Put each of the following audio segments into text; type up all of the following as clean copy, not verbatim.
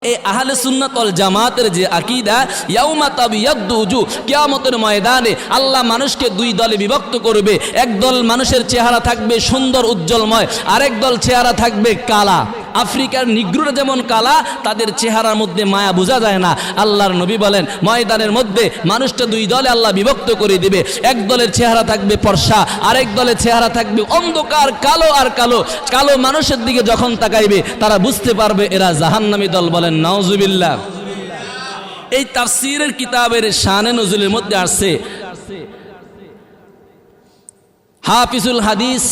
এই আহলে সুন্নাত ওয়াল জামাতের যে আকীদা ইয়াউমা তাবিয়াদ্দু উজু, কিয়ামতের ময়দানে আল্লাহ মানুষকে দুই দলে বিভক্ত করবে। এক দল মানুষের চেহারা থাকবে সুন্দর উজ্জ্বলময়, আরেক দল চেহারা থাকবে কালা। আফ্রিকার নিগ্রোরা যেমন কালা, তাদের চেহারার মধ্যে মায়া বোঝা যায় না। আল্লাহর নবী বলেন ময়দানের মধ্যে মানুষটা দুই দলে আল্লাহ বিভক্ত করে দিবে। এক দলের চেহারা থাকবে ফর্সা, আরেক দলের চেহারা থাকবে অন্ধকার কালো। আর কালো কালো মানুষের দিকে যখন তাকাইবে তারা বুঝতে পারবে এরা জাহান্নামী দল। বলেন নাউজুবিল্লাহ। এই তাফসীরের কিতাবের শানে নজুলের মধ্যে আসছে, হাফিজুল হাদিস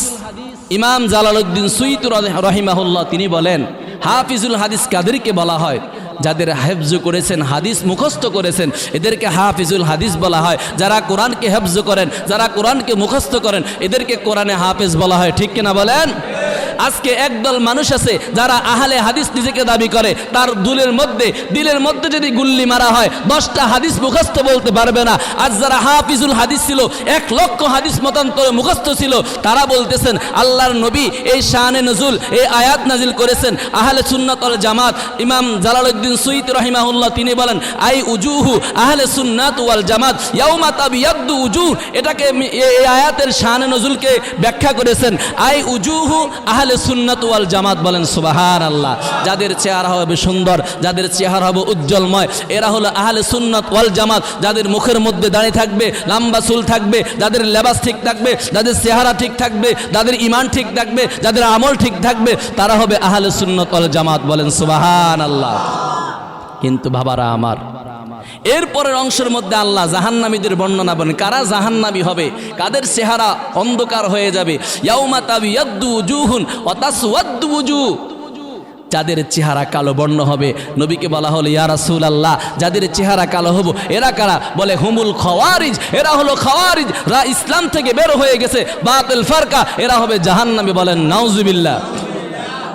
ইমাম জালালউদ্দিন সুয়ুতী রাহিমাহুল্লাহ তিনি বলেন, হাফিজুল হাদিস কাদেরকে বলা হয়? যাদের হেফজ করেছেন, হাদিস মুখস্থ করেছেন, এদেরকে হাফিজুল হাদিস বলা হয়। যারা কোরআনকে হেফজ করেন, যারা কোরআনকে মুখস্থ করেন, এদেরকে কোরআনে হাফেজ বলা হয়। ঠিক কিনা বলেন? আজকে একদল মানুষ আছে যারা আহলে হাদিস নিজেকে দাবি করে, তার দিলের মধ্যে যদি গুল্লি মারা হয় 10টা হাদিস মুখস্থ বলতে পারবে না। আজ যারা হাফিজুল হাদিস ছিল, 1 লক্ষ হাদিস মতান্তরে মুখস্থ ছিল, তারা বলতেছেন আল্লাহর নবী এই শানে নজুল, এই আয়াত নাজিল করেছেন। আহলে সুন্নাত ওয়াল জামাত ইমাম জালালউদ্দিন সুয়ুতী রাহিমাহুল্লাহ তিনি বলেন আই উজুহু আহলে সুন্নাত ওয়াল জামাত ইয়াউমা তাবিয়াদ্দু উজুহ, এটাকে এই আয়াতের শানে নজুলকে ব্যাখ্যা করেছেন আই উজুহু আহলে সুন্নাত ওয়াল জামাত। বলেন সুবহানাল্লাহ। যাদের চেহারা হবে সুন্দর, যাদের চেহারা হবে উজ্জ্বলময়, এরা হলো আহলে সুন্নাত ওয়াল জামাত। যাদের মুখের মধ্যে দাড়ি থাকবে, লম্বা চুল থাকবে, যাদের লেবাস ঠিক থাকবে, যাদের চেহারা ঠিক থাকবে, যাদের ঈমান ঠিক থাকবে, যাদের আমল ঠিক থাকবে, তারা হবে আহলে সুন্নাত ওয়াল জামাত। বলেন সুবহানাল্লাহ। কিন্তু বাবারা আমার, এরপরের অংশের মধ্যে আল্লাহ জাহান্নামীদের বর্ণনা বলেন। কারা জাহান্নামী হবে? কাদের চেহারা অন্ধকার হয়ে যাবে? ইয়াউমা তাবিয়াদ্দু উজুহুন ওয়া তাসওয়াদ্দু উজুহ, যাদের চেহারা কালো বর্ণ হবে। নবীকে বলা হলো ইয়া রাসূলুল্লাহ, যাদের চেহারা কালো হবো এরা কারা? বলে হুমুল খাওয়ারিজ, এরা হলো খাওয়ারিজ, রা ইসলাম থেকে বের হয়ে গেছে, বাতিল ফারকা, এরা হবে জাহান্নামী। বলেন নাউজুবিল্লাহ।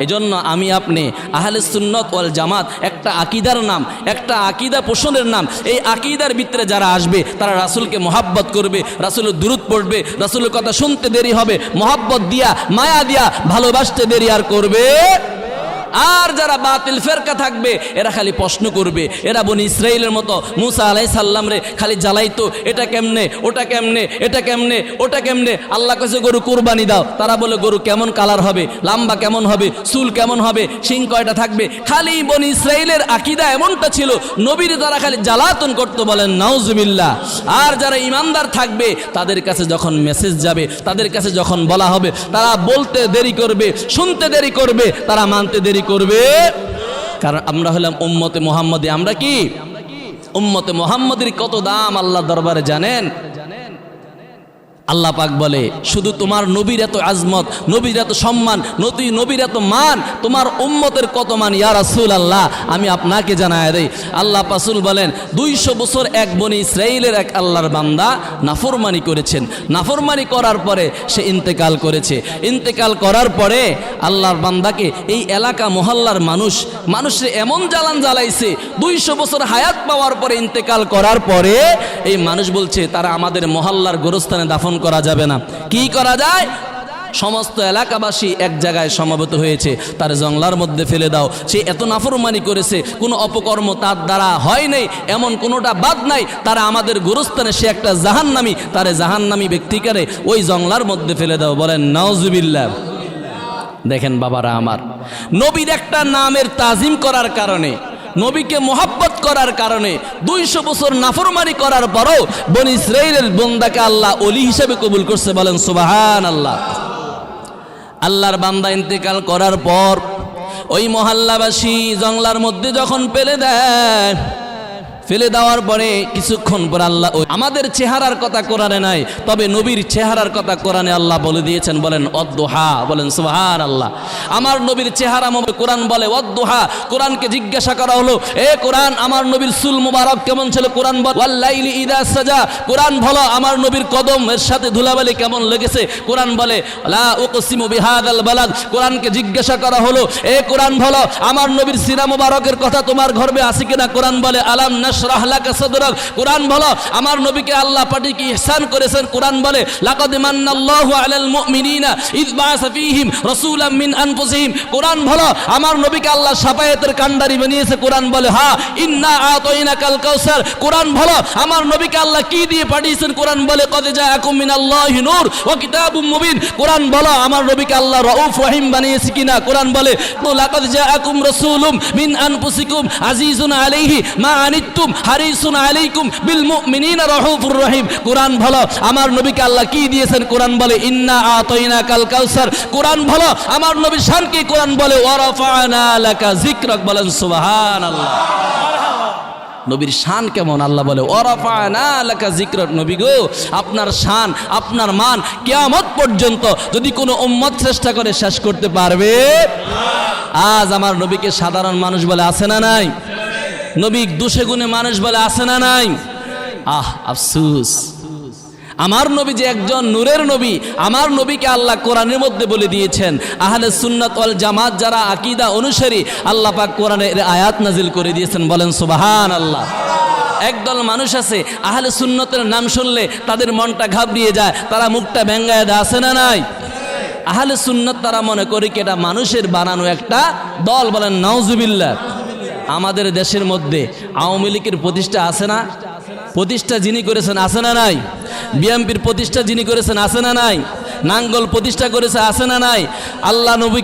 এজন্য আমি আপনি আহলে সুন্নাত ওয়াল জামাত একটা আকীদার নাম, একটা আকীদা পোষণের নাম। এই আকীদার ভিতরে যারা আসবে তারা রাসূলকে মহব্বত করবে, রাসূলের দুরূদ পড়বে, রাসূলের কথা শুনতে দেরি হবে, মহব্বত দিয়া মায়া দিয়া ভালোবাসতে দেরি আর করবে। আর যারা বাতিল ফেরকা থাকবে এরা খালি প্রশ্ন করবে। এরা বনি ইসরাইলের মতো মুসা আলাইহিস সালাম রে খালি জ্বালাইতো, এটা কেমনে, ওটা কেমনে, এটা কেমনে, ওটা কেমনে। আল্লাহ কাছে গরু কুরবানি দাও, তারা বলে গরু কেমন কালার হবে, লম্বা কেমন হবে, চুল কেমন হবে, শিং কয়টা থাকবে। খালি বনি ইসরাইলের আকীদা এমনটা ছিল, নবীর তারা খালি জ্বালাতন করতো। বলেন নাউজুবিল্লাহ। আর যারা ইমানদার থাকবে তাদের কাছে যখন মেসেজ যাবে, তাদের কাছে যখন বলা হবে, তারা বলতে দেরি করবে, শুনতে দেরি করবে, তারা মানতে দেরি করবে। কারণ আমরা হলাম উম্মতে মুহাম্মদী। আমরা কি উম্মতে মুহাম্মদের কত দাম আল্লাহর দরবারে জানেন? আল্লাহ পাক বলে শুধু তোমার নবীর এত আজমত, নবীর এত সম্মান, নবীর এত মান, তোমার উম্মতের কত মান ইয়া রাসূলুল্লাহ আমি আপনাকে জানায় দেই। আল্লাহ রাসূল বলেন 200 বছর এক বনি ইসরাইলের এক আল্লাহর বান্দা নাফরমানি করেছেন। নাফরমানি করার পরে সে ইন্তেকাল করেছে। ইন্তেকাল করার পরে আল্লাহর বান্দাকে এই এলাকা মহল্লার মানুষে এমন জ্বালান জ্বালাইছে, 200 বছর হায়াত পাওয়ার পরে ইন্তেকাল করার পরে এই মানুষ বলছে তারা আমাদের মহল্লার গোরস্থানে দাফন করা যাবে না। কি করা যায়? সমস্ত এলাকাবাসী এক জায়গায় সমবেত হয়েছে, তার জংলার মধ্যে ফেলে দাও। সে এত নাফরমানি করেছে, কোনো অপকর্ম তার দ্বারা হয় নাই, এমন কোনোটা বাদ নাই। তারা আমাদের গোরস্থানে, সে একটা জাহান্নামী, তারে জাহান্নামী ব্যক্তিকারে ওই জংলার মধ্যে ফেলে দাও। বলেন নাউজুবিল্লাহ। দেখেন বাবারা আমার, নবীর একটা নামের তাজিম করার কারণে, নবীকে মোহাব্বত করার কারণে 200 বছর নাফরমানি করার পরও বনি ইসরাইলের বান্দাকে আল্লাহ ওলি হিসেবে কবুল করছে। বলেন সুবহানাল্লাহ। আল্লাহর বান্দা ইন্তেকাল করার পর ওই মহল্লাবাসী জংলার মধ্যে যখন ফেলে দেয়, ফেলে দেওয়ার পরে কিছুক্ষণ পর আল্লাহ আমাদের চেহারার কথা কোরআনে নাই, তবে নবীর চেহারার কথা কোরআনে আল্লাহ বলে দিয়েছেন। বলেন অদ্দুহা। বলেন সুবহানাল্লাহ। আমার নবীর চেহারা কোরআন বলে অদ্দুহা। কোরআনকে জিজ্ঞাসা করা হলো, এ কোরআন আমার নবীর চুল মুবারক কেমন ছিল? কোরআন বলে ওয়াল লাইলি ইযা সাজা। কোরআন বলো আমার নবীর কদম এর সাথে ধুলাবালি কেমন লেগেছে? কোরআন বলে লা উকসিমু বিহাদাল বালাদ। কোরআনকে জিজ্ঞাসা করা হলো, এ কোরআন বলো আমার নবীর সিনা মুবারকের কথা তোমার গর্ভে আছে কিনা? কোরআন বলে আলাম নাশরাহ লাকা সাদরাক, কোরআন বলো আমার নবীকে আল্লাহ পাঠিয়ে কি ইহসান করেছেন। কোরআন বলে লাকাদ মান্নাল্লাহু আলাল মুমিনিনা ইয বাআসা ফীহিম রাসূলাম মিন আনফুসিহিম। কোরআন বলো আমার নবীকে আল্লাহ শাফায়াতের কান্ডারি বানিয়েছে। কোরআন বলে হা ইন্না আতাইনাকাল কাউসার। কোরআন বলো আমার নবীকে আল্লাহ কি দিয়ে পাঠিয়েছেন। কোরআন বলে কদ জাআকুম মিনাল্লাহি নূর ওয়া কিতাবুম মুবিন। কোরআন বলো আমার নবীকে আল্লাহ রাউফ রহিম বানিয়েছে কিনা। কোরআন বলে লাকাদ জাআকুম রাসূলুম মিন আনফুসিকুম আজিজুন আলাইহি মা আনিতুম হারিসুন আলাইকুম বিল মুমিনিনা রাউফুর রহিম। কোরআন বলো আমার নবীকে আল্লাহ কি দিয়েছেন। কোরআন বলে ইন্না আতাইনাকাল কাউসার। কোরআন বলো আমার নবীর শান কি। কোরআন বলে ওয়া রাফা'না লাকা যিকরাক। বলেন সুবহানাল্লাহ। নবীর শান কেমন আল্লাহ বলে ওয়া রাফা'না লাকা যিকরাক। নবী গো আপনার শান আপনার মান কিয়ামত পর্যন্ত যদি কোনো উম্মত চেষ্টা করে শেষ করতে পারবে। আজ আমার নবীকে সাধারণ মানুষ বলে আছে না নাই? নবী দোষে গুণে মানুষ বলে আছে না নাই? আফসোস, আমার নবী যে একজন নূরের নবী। আমার নবীকে আল্লাহ কোরআনের মধ্যে বলে দিয়েছেন আহলে সুন্নাত ওয়াল জামাত যারা আকীদা অনুসারী আল্লাহ পাক কোরআনের আয়াত নাজিল করে দিয়েছেন। বলেন সুবহানাল্লাহ। একদল মানুষ আছে আহলে সুন্নতের নাম শুনলে তাদের মনটা ঘাবড়িয়ে যায়, তারা মুখটা ভেঙ্গায় দেয়, আছে না নাই? আহলে সুন্নাত তারা মনে করে কি এটা মানুষের বানানো একটা দল। বলেন নাউজুবিল্লাহ। আমাদের দেশের মধ্যে আওয়ামী লীগের প্রতিষ্ঠা আছে না? প্রতিষ্ঠা যিনি করেছেন আছে না নাই? বিএনপির প্রতিষ্ঠা যিনি করেছেন আছে না নাই? নাঙ্গল প্রতিষ্ঠা করেছে আছে না নাই? আল্লাহ নবী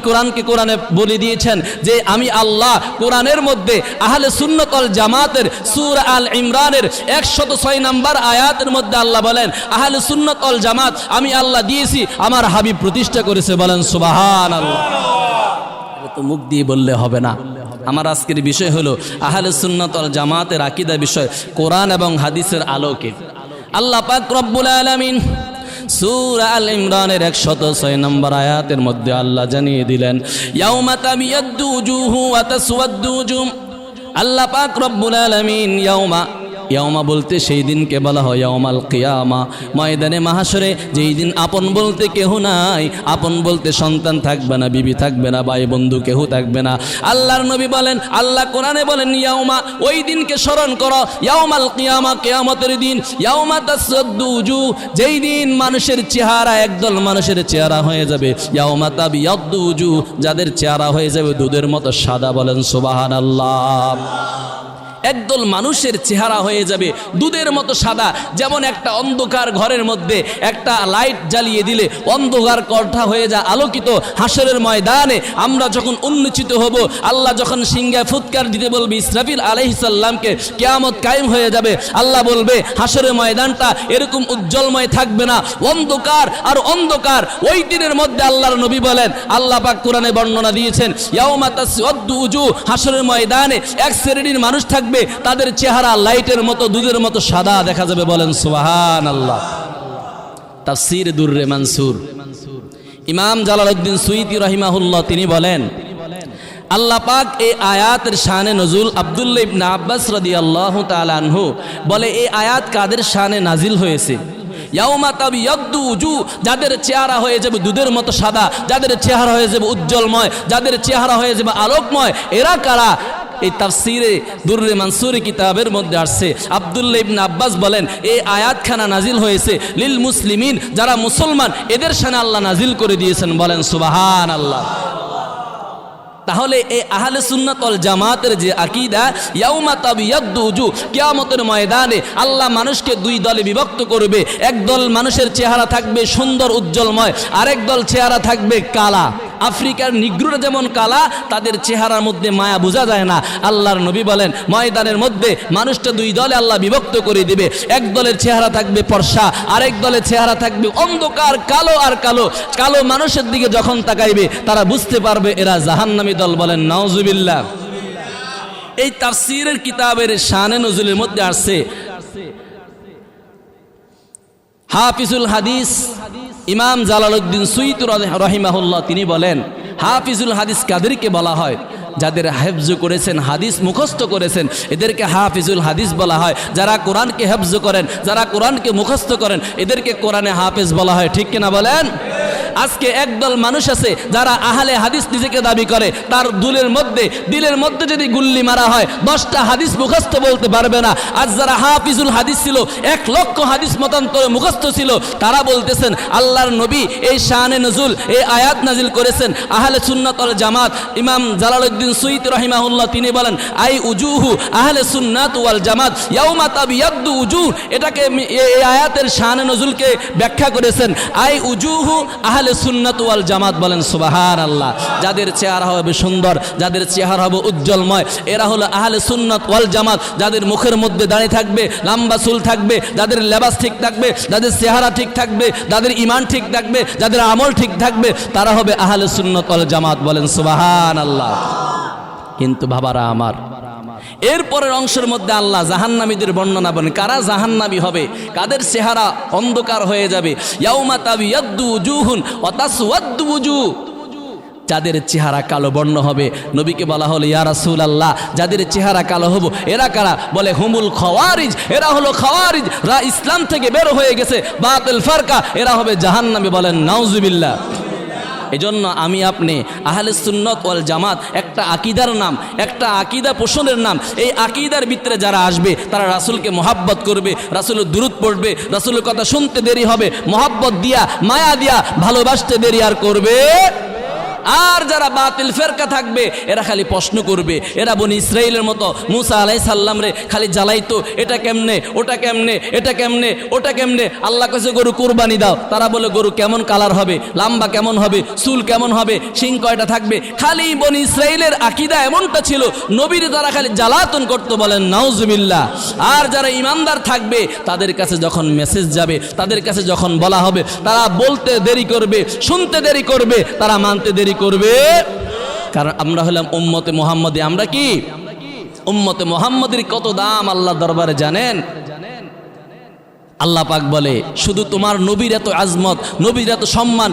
কোরআনে বলে দিয়েছেন যে আমি আল্লাহ কোরআনের মধ্যে আহলে সুন্নাত ওয়াল জামাতের সূরা আল ইমরানের 106 নম্বর আয়াতের মধ্যে আল্লাহ বলেন আহলে সুন্নাত ওয়াল জামাত আমি আল্লাহ দিয়েছি, আমার হাবিব প্রতিষ্ঠা করেছে। বলেন সুবহানাল্লাহ। এটা তো মুখ দিয়ে বললে হবে না। আমার আজকের বিষয় হলো আহলে সুন্নাত ওয়াল জামাতের আকীদা বিষয় কোরআন এবং হাদিসের আলোকে। আল্লাহ পাক রব্বুল আলামিন সূরা আল ইমরানের 106 নম্বর আয়াতের মধ্যে আল্লাহ জানিয়ে দিলেন ইয়াউমা তাবিয়াদ্দু উজুহু ওয়া তাসওয়াদ্দু উজুহ। আল্লাহ পাক রব্বুল আলামিন ইয়াউমা বলতে সেই দিনকে বলা হয় ইয়াউমাল কিয়ামা, ময়দানে মাহশরে, যেই দিন আপন বলতে কেহ নাই, আপন বলতে সন্তান থাকবে না, বিবি থাকবে না, ভাই বন্ধু কেহ থাকবে না। আল্লাহর নবী বলেন, আল্লাহ কোরআনে বলেন ইয়াউমা, ওই দিনকে স্মরণ করো, ইয়াউমাল কিয়ামা, কিয়ামতের দিন, ইয়াউমা তাসওয়াদ্দু উজুহ, যেই দিন মানুষের চেহারা একদল মানুষের চেহারা হয়ে যাবে, ইয়াউমা তাবিয়াদ্দু উজুহ, যাদের চেহারা হয়ে যাবে দুধের মতো সাদা। বলেন সুবহানাল্লাহ। একদল মানুষের চেহারা হয়ে যাবে দুধের মতো সাদা। যেমন একটা অন্ধকার ঘরের মধ্যে একটা লাইট জ্বালিয়ে দিলে অন্ধকার কর্ঠা হয়ে যায় আলোকিত। হাসরের ময়দানে আমরা যখন উন্মোচিত হব, আল্লাহ যখন সিংহায় ফুৎকার দিতে বলবে ইসরাফিল আলাইহিস সালামকে, কিয়ামত কায়েম হয়ে যাবে। আল্লাহ বলবে হাসরের ময়দানটা এরকম উজ্জ্বলময় থাকবে না, অন্ধকার আর অন্ধকার। ওই দিনের মধ্যে আল্লাহর নবী বলেন, আল্লাহ পাক কোরআনে বর্ণনা দিয়েছেন ইয়াউমা তাসওয়াদ্দু উজুহ, হাসরের ময়দানে এক শ্রেণীর মানুষ থাকবে তাদের চেহারা লাইটের মতো দুধের মতো সাদা দেখা যাবে। বলেন সুবহানাল্লাহ। তাফসীর দুররে মানসুর ইমাম জালালউদ্দিন সুয়ুতী রাহিমাহুল্লাহ তিনি বলেন আল্লাহ পাক এই আয়াতের শানে নজুল আব্দুল্লাহ ইবনে আব্বাস রাদিয়াল্লাহু তাআলা আনহু বলে এই আয়াত কাদের শানে নাজিল হয়েছে। ইয়াউমা তাবিয়াদ্দু উজুহ, যাদের চেহারা হয়ে যাবে দুধের মতো সাদা, যাদের চেহারা হয়ে যাবে উজ্জ্বলময়, যাদের চেহারা হয়ে যাবে আলোকময়, এরা কারা? এই তাফসীরে দুররে মানসুরি কিতাবের মধ্যে আসছে আব্দুল্লাহ ইবনে আব্বাস বলেন এই আয়াতখানা নাজিল হয়েছে লিল মুসলিমিন, যারা মুসলমান এদের শানে আল্লাহ নাজিল করে দিয়েছেন। বলেন সুবহানাল্লাহ। তাহলে এই আহলে সুন্নাত ওয়াল জামাতের যে আকীদা ইয়াউমা তাবিয়াদ্দু উজুহ, কিয়ামতের ময়দানে আল্লাহ মানুষকে দুই দলে বিভক্ত করবে। একদল মানুষের চেহারা থাকবে সুন্দর উজ্জ্বলময়, আরেক দল চেহারা থাকবে কালা। আফ্রিকার নিগ্রোরা যেমন কালা, তাদের চেহারার মধ্যে মায়া বোঝা যায় না। আল্লাহর নবী বলেন ময়দানের মধ্যে মানুষটা দুই দলে আল্লাহ বিভক্ত করে দিবে। এক দলের চেহারা থাকবে ফর্সা, আরেক দলের চেহারা থাকবে অন্ধকার কালো। আর কালো কালো মানুষের দিকে যখন তাকাইবে তারা বুঝতে পারবে এরা জাহান্নামী দল। বলেন নাউজুবিল্লাহ। এই তাফসীরের কিতাবের শানে নজুলের মধ্যে আসছে হাফিজুল হাদিস ইমাম জালালউদ্দিন সুয়ুতী রাহিমাহুল্লাহ তিনি বলেন হাফিজুল হাদিস কাদেরকে বলা হয়? যাদের হেফজ করেছেন, হাদিস মুখস্থ করেছেন, এদেরকে হাফিজুল হাদিস বলা হয়। যারা কোরআনকে হেফজ করেন, যারা কোরআনকে মুখস্থ করেন, এদেরকে কোরআনে হাফেজ বলা হয়। ঠিক কিনা বলেন? আজকে একদল মানুষ আছে যারা আহলে হাদিস নিজেকে দাবি করে, তার দিলের মধ্যে যদি গুল্লি মারা হয় 10টা হাদিস মুখস্থ বলতে পারবে না। আজ যারা হাফিজুল হাদিস ছিল, 1 লক্ষ হাদিস মতান্তরে মুখস্থ ছিল, তারা বলতেছেন আল্লাহর নবী এই শানে নজুল, এই আয়াত নাজিল করেছেন। আহলে সুন্নাত ওয়াল জামাত ইমাম জালালউদ্দিন সুয়ুতী রাহিমাহুল্লাহ তিনি বলেন আই উজুহু আহলে সুন্নাত ওয়াল জামাত ইয়াউমা তাবিয়াদ্দু উজুহ, এটাকে এই আয়াতের শানে নজুলকে ব্যাখ্যা করেছেন আই উজুহু আহলে সুন্নাত ওয়াল জামাত। বলেন সুবহানাল্লাহ। যাদের চেহারা হবে সুন্দর, যাদের চেহারা হবে উজ্জ্বলময়, এরা হলো আহলে সুন্নাত ওয়াল জামাত। যাদের মুখের মধ্যে দাড়ি থাকবে, লম্বা চুল থাকবে, যাদের লেবাস ঠিক থাকবে, যাদের চেহারা ঠিক থাকবে, যাদের ঈমান ঠিক থাকবে, যাদের আমল ঠিক থাকবে, তারা হবে আহলে সুন্নাত ওয়াল জামাত। বলেন সুবহানাল্লাহ। কিন্তু বাবারা আমার, এরপরের অংশের মধ্যে আল্লাহ জাহান্নামীদের বর্ণনা বলেন। কারা জাহান্নামী হবে, কাদের চেহারা অন্ধকার হয়ে যাবে? ইয়াউমা তাবিয়াদ্দু উজুহুন ওয়া তাসওয়াদ্দু উজুহ, যাদের চেহারা কালো বর্ণ হবে। নবীকে বলা হলো ইয়া রাসূলুল্লাহ, যাদের চেহারা কালো হবো এরা কারা? বলে হুমুল খাওয়ারিজ, এরা হলো খাওয়ারিজ, ইসলাম থেকে বের হয়ে গেছে, বাতিল ফারকা, এরা হবে জাহান্নামী। বলেন নাউজুবিল্লাহ। এজন্য আমি আপনি আহলে সুন্নাত ওয়াল জামাত একটা আকীদার নাম, একটা আকীদা পোষণের নাম। এই আকীদার ভিতরে যারা আসবে তারা রাসূলকে মহব্বত করবে, রাসূলের দুরূদ পড়বে, রাসূলের কথা শুনতে দেরি হবে, মহব্বত দিয়া মায়া দিয়া ভালোবাসতে দেরি আর করবে। আর যারা বাতিল ফেরকা থাকবে এরা খালি প্রশ্ন করবে। এরা বনি ইসরাইলের মতো মুসা আলাইহিস সালাম রে খালি জ্বালাইতো, এটা কেমনে, ওটা কেমনে, এটা কেমনে, ওটা কেমনে। আল্লাহ কাছে গরু কুরবানি দাও, তারা বলে গরু কেমন কালার হবে, লম্বা কেমন হবে, চুল কেমন হবে, শিং কয়টা থাকবে। খালি বনি ইসরাইলের আকীদা এমনটা ছিল, নবীর তারা খালি জ্বালাতন করতো। বলেন নাউজুবিল্লাহ। আর যারা ইমানদার থাকবে তাদের কাছে যখন মেসেজ যাবে, তাদের কাছে যখন বলা হবে, তারা বলতে দেরি করবে, শুনতে দেরি করবে, তারা মানতে দেরি করবে। কারণ আমরা হলাম উম্মতে মুহাম্মদী। আমরা কি উম্মতে মুহাম্মদের কত দাম আল্লাহ দরবারে জানেন? আল্লাহ পাক বলে শুধু তোমার নবীর এত আজমত, নবীর এত সম্মান,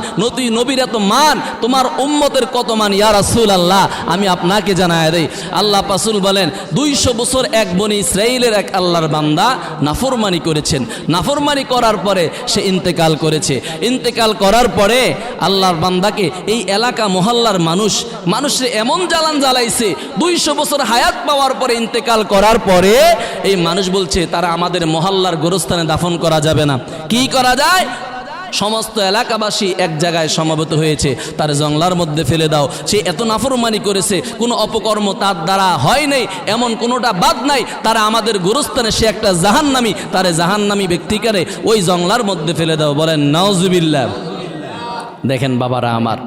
নবীর এত মান, তোমার উম্মতের কত মান ইয়া রাসূলুল্লাহ আমি আপনাকে জানায় দেই। আল্লাহ রাসূল বলেন 200 বছর এক বনি ইসরাইলের এক আল্লাহর বান্দা নাফরমানি করেছেন। নাফরমানি করার পরে সে ইন্তেকাল করেছে। ইন্তেকাল করার পরে আল্লাহর বান্দাকে এই এলাকা মহল্লার মানুষে এমন জ্বালান জ্বালাইছে, 200 বছর হায়াত পাওয়ার পরে ইন্তেকাল করার পরে এই মানুষ বলছে তারা আমাদের মহল্লার গোরস্থানে দাফন করা যাবে না। কি করা যায়? সমস্ত এলাকাবাসী এক জায়গায় সমবেত হয়েছে, তার জংলার মধ্যে ফেলে দাও। সে এত নাফরমানি করেছে, কোনো অপকর্ম তার দ্বারা হয় নাই, এমন কোনোটা বাদ নাই। তারা আমাদের গোরস্থানে, সে একটা জাহান্নামী, তারে জাহান্নামী ব্যক্তিকারে ওই জংলার মধ্যে ফেলে দাও। বলেন নাউজুবিল্লাহ। দেখেন বাবারা আমার,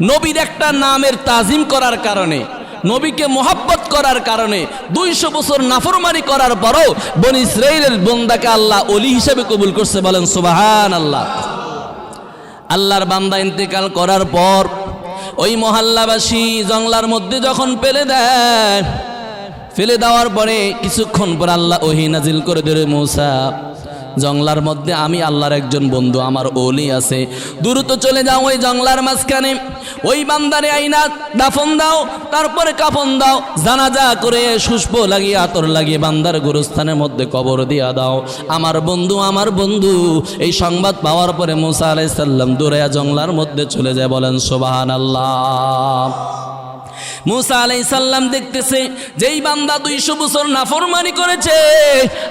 নবীর একটা নামের তাজিম করার কারণে, নবীকে মহব্বত করার কারণে 200 বছর নাফরমানি করার পরও বনি ইসরাইলের বান্দাকে আল্লাহ ওলি হিসেবে কবুল করছে। বলেন সুবহানাল্লাহ। আল্লাহর বান্দা ইন্তেকাল করার পর ওই মহল্লাবাসী জংলার মধ্যে যখন ফেলে দেওয়ার পরে কিছুক্ষণ পর আল্লাহ ওহী নাজিল করে দেয়, মূসা জংলার মধ্যে আমি আল্লাহর একজন বন্ধু, আমার ওলি আছে, দ্রুত চলে যাও ওই জংলার মাঝখানে, ওই বান্দারে আইনা দাফন দাও, তারপরে কাফন দাও, জানাজা করে সুষ্প লাগিয়ে আতর লাগিয়ে বান্দার গোরস্থানের মধ্যে কবর দিয়া দাও। আমার বন্ধু। এই সংবাদ পাওয়ার পরে মূসা আলাইহিস সালাম দৌড়ায়া জংলার মধ্যে চলে যায়। বলেন সুবহানাল্লাহ। মূসা আলাইহিস সালাম দেখতেছে যেই বান্দা 200 বছর নাফরমানি করেছে,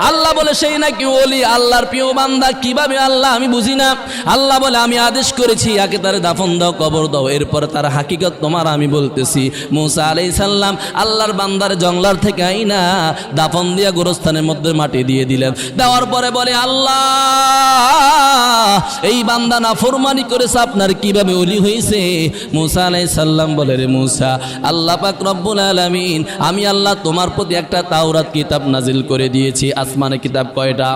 আল্লাহ বলে সেই নাকি ওলি, আল্লাহর প্রিয় বান্দা। কিভাবে আল্লাহ আমি বুঝি না। আল্লাহ বলে আমি আদেশ করেছি আগে তারে দাফন দাও, কবর দাও, এরপরে তার হাকিকত তোমার আমি বলতেছি। মূসা আলাইহিস সালাম আল্লাহর বান্দার জংলার থেকে আইনা দাফন দিয়া গোরস্থানের মধ্যে মাটি দিয়ে দিলেন। দেওয়ার পরে বলে আল্লাহ এই বান্দা নাফরমানি করেছে, আপনার কিভাবে ওলি হয়েছে? মূসা আলাইহিস সালাম বলে রে মূসা, আল্লাহ পাক রব্বুল আলামিন আমি আল্লাহ তোমার প্রতি একটা তাওরাত কিতাব নাজিল করে দিয়েছি। আসমানে কিতাব কয়টা?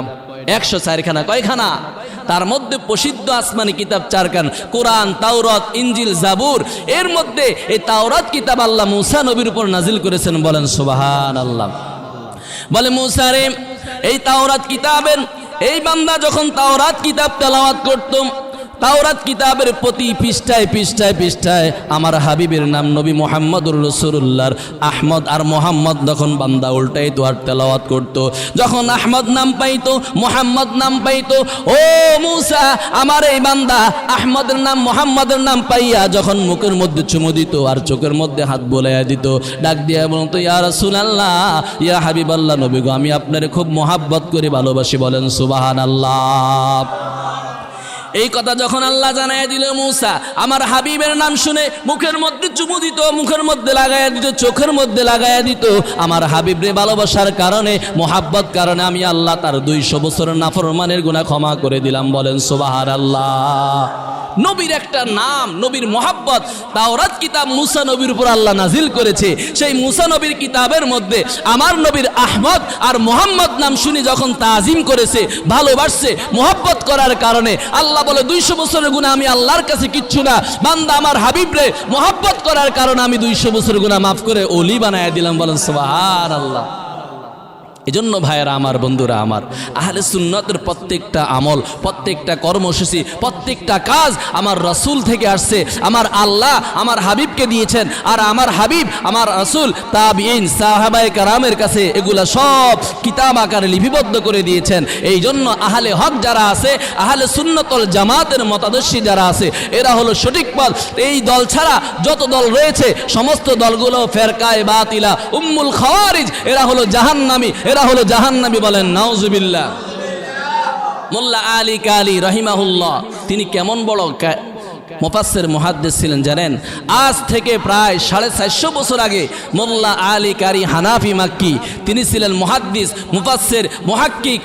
104 খানা। কয়খানা? তার মধ্যে প্রসিদ্ধ আসমানি কিতাব 4 খানা, কোরআন, তাওরাত, ইনজিল, জাবুর। এর মধ্যে এই তাওরাত কিতাব আল্লাহ মূসা নবীর উপর নাজিল করেছেন। বলেন সুবহানাল্লাহ। বলে মূসা রে এই তাওরাত কিতাবের, এই বান্দা যখন তাওরাত কিতাব তেলাওয়াত করত তাওরাত কিতাবের প্রতি পৃষ্ঠায় পৃষ্ঠায় পৃষ্ঠায় আমার হাবিবের নাম নবী মুহাম্মদুর রাসূলুল্লাহর আহমদ আর মোহাম্মদ যখন বান্দা উল্টাইতো আর তেলাওয়াত করতো, যখন আহমদ নাম পাইতো মোহাম্মদ নাম পাইতো, ও মূসা আমার এই বান্দা আহমদের নাম মোহাম্মদের নাম পাইয়া যখন মুখের মধ্যে চুমু দিত আর চোখের মধ্যে হাত বোলাইয়া দিত, ডাক দিয়া বলতো ইয়া রাসূলুল্লাহ ইয়া হাবিবাল্লাহ, নবী গো আমি আপনারে খুব মোহাব্বত করে ভালোবাসি, বলেন সুবহানাল্লাহ। এই কথা যখন আল্লাহ জানাইয়া দিল মূসা আমার হাবিবের নাম শুনে মুখের মধ্যে চুমু দিত, মুখের মধ্যে লাগাইয়া দিত, চোখের মধ্যে লাগাইয়া দিত। আমার হাবিবরে ভালোবাসার কারণে মোহাব্বত কারণে আমি আল্লাহ তার 200 বছরের নাফরমানের গুনাহ ক্ষমা করে দিলাম, বলেন সুবহানাল্লাহ। নবীর একটা নাম, নবীর মোহাব্বত তাওরাত কিতাব মূসা নবীর উপর আল্লাহ নাজিল করেছে। সেই মূসা নবীর কিতাবের মধ্যে আমার নবীর আহমদ আর মোহাম্মদ নাম শুনে যখন তাজিম করেছে, ভালোবাসছে, মোহাব্বত করার কারণে আল্লাহ বলে 200 বছরের গুনাহ আমি আল্লাহর কাছে কিচ্ছু না, বান্দা আমার হাবিবরে মোহাব্বত করার কারণে আমি 200 বছরের গুনাহ মাফ করে ওলি বানায় দিলাম, বলেন সুবহানাল্লাহ। এজন্য ভাইয়েরা আমার, বন্ধুরা আমার, আহলে সুন্নতের প্রত্যেকটা আমল, প্রত্যেকটা কর্মসূচি, প্রত্যেকটা কাজ আমার রাসূল থেকে আসছে, আমার আল্লাহ আমার হাবিবকে দিয়েছেন, আর আমার হাবিব আমার রাসূল তাবিঈন সাহাবায়ে কেরামের কাছে এগুলা সব কিতাব আকারে লিপিবদ্ধ করে দিয়েছেন। এই জন্য আহলে হক যারা আছে, আহলে সুন্নাত ওয়াল জামাতের মতাদর্শী যারা আছে, এরা হলো সঠিক পথ। এই দল ছাড়া যত দল রয়েছে সমস্ত দলগুলো ফেরকায়ে বাতিলা, উম্মুল খাওয়ারিজ, এরা হলো জাহান্নামী, এরা হলো জাহান্নামী, বলেন নাউজুবিল্লাহ। মোল্লা আলী কালী রহিমাহুল্লাহ তিনি কেমন বড় মুফাসসির মুহাদ্দিস ছিলেন জানেন? আজ থেকে প্রায় 450 বছর আগে মোল্লা আলী কারি হানাফি মাক্কি তিনি ছিলেন মুহাদ্দিস, মুফাসসির, মুহাক্কিক,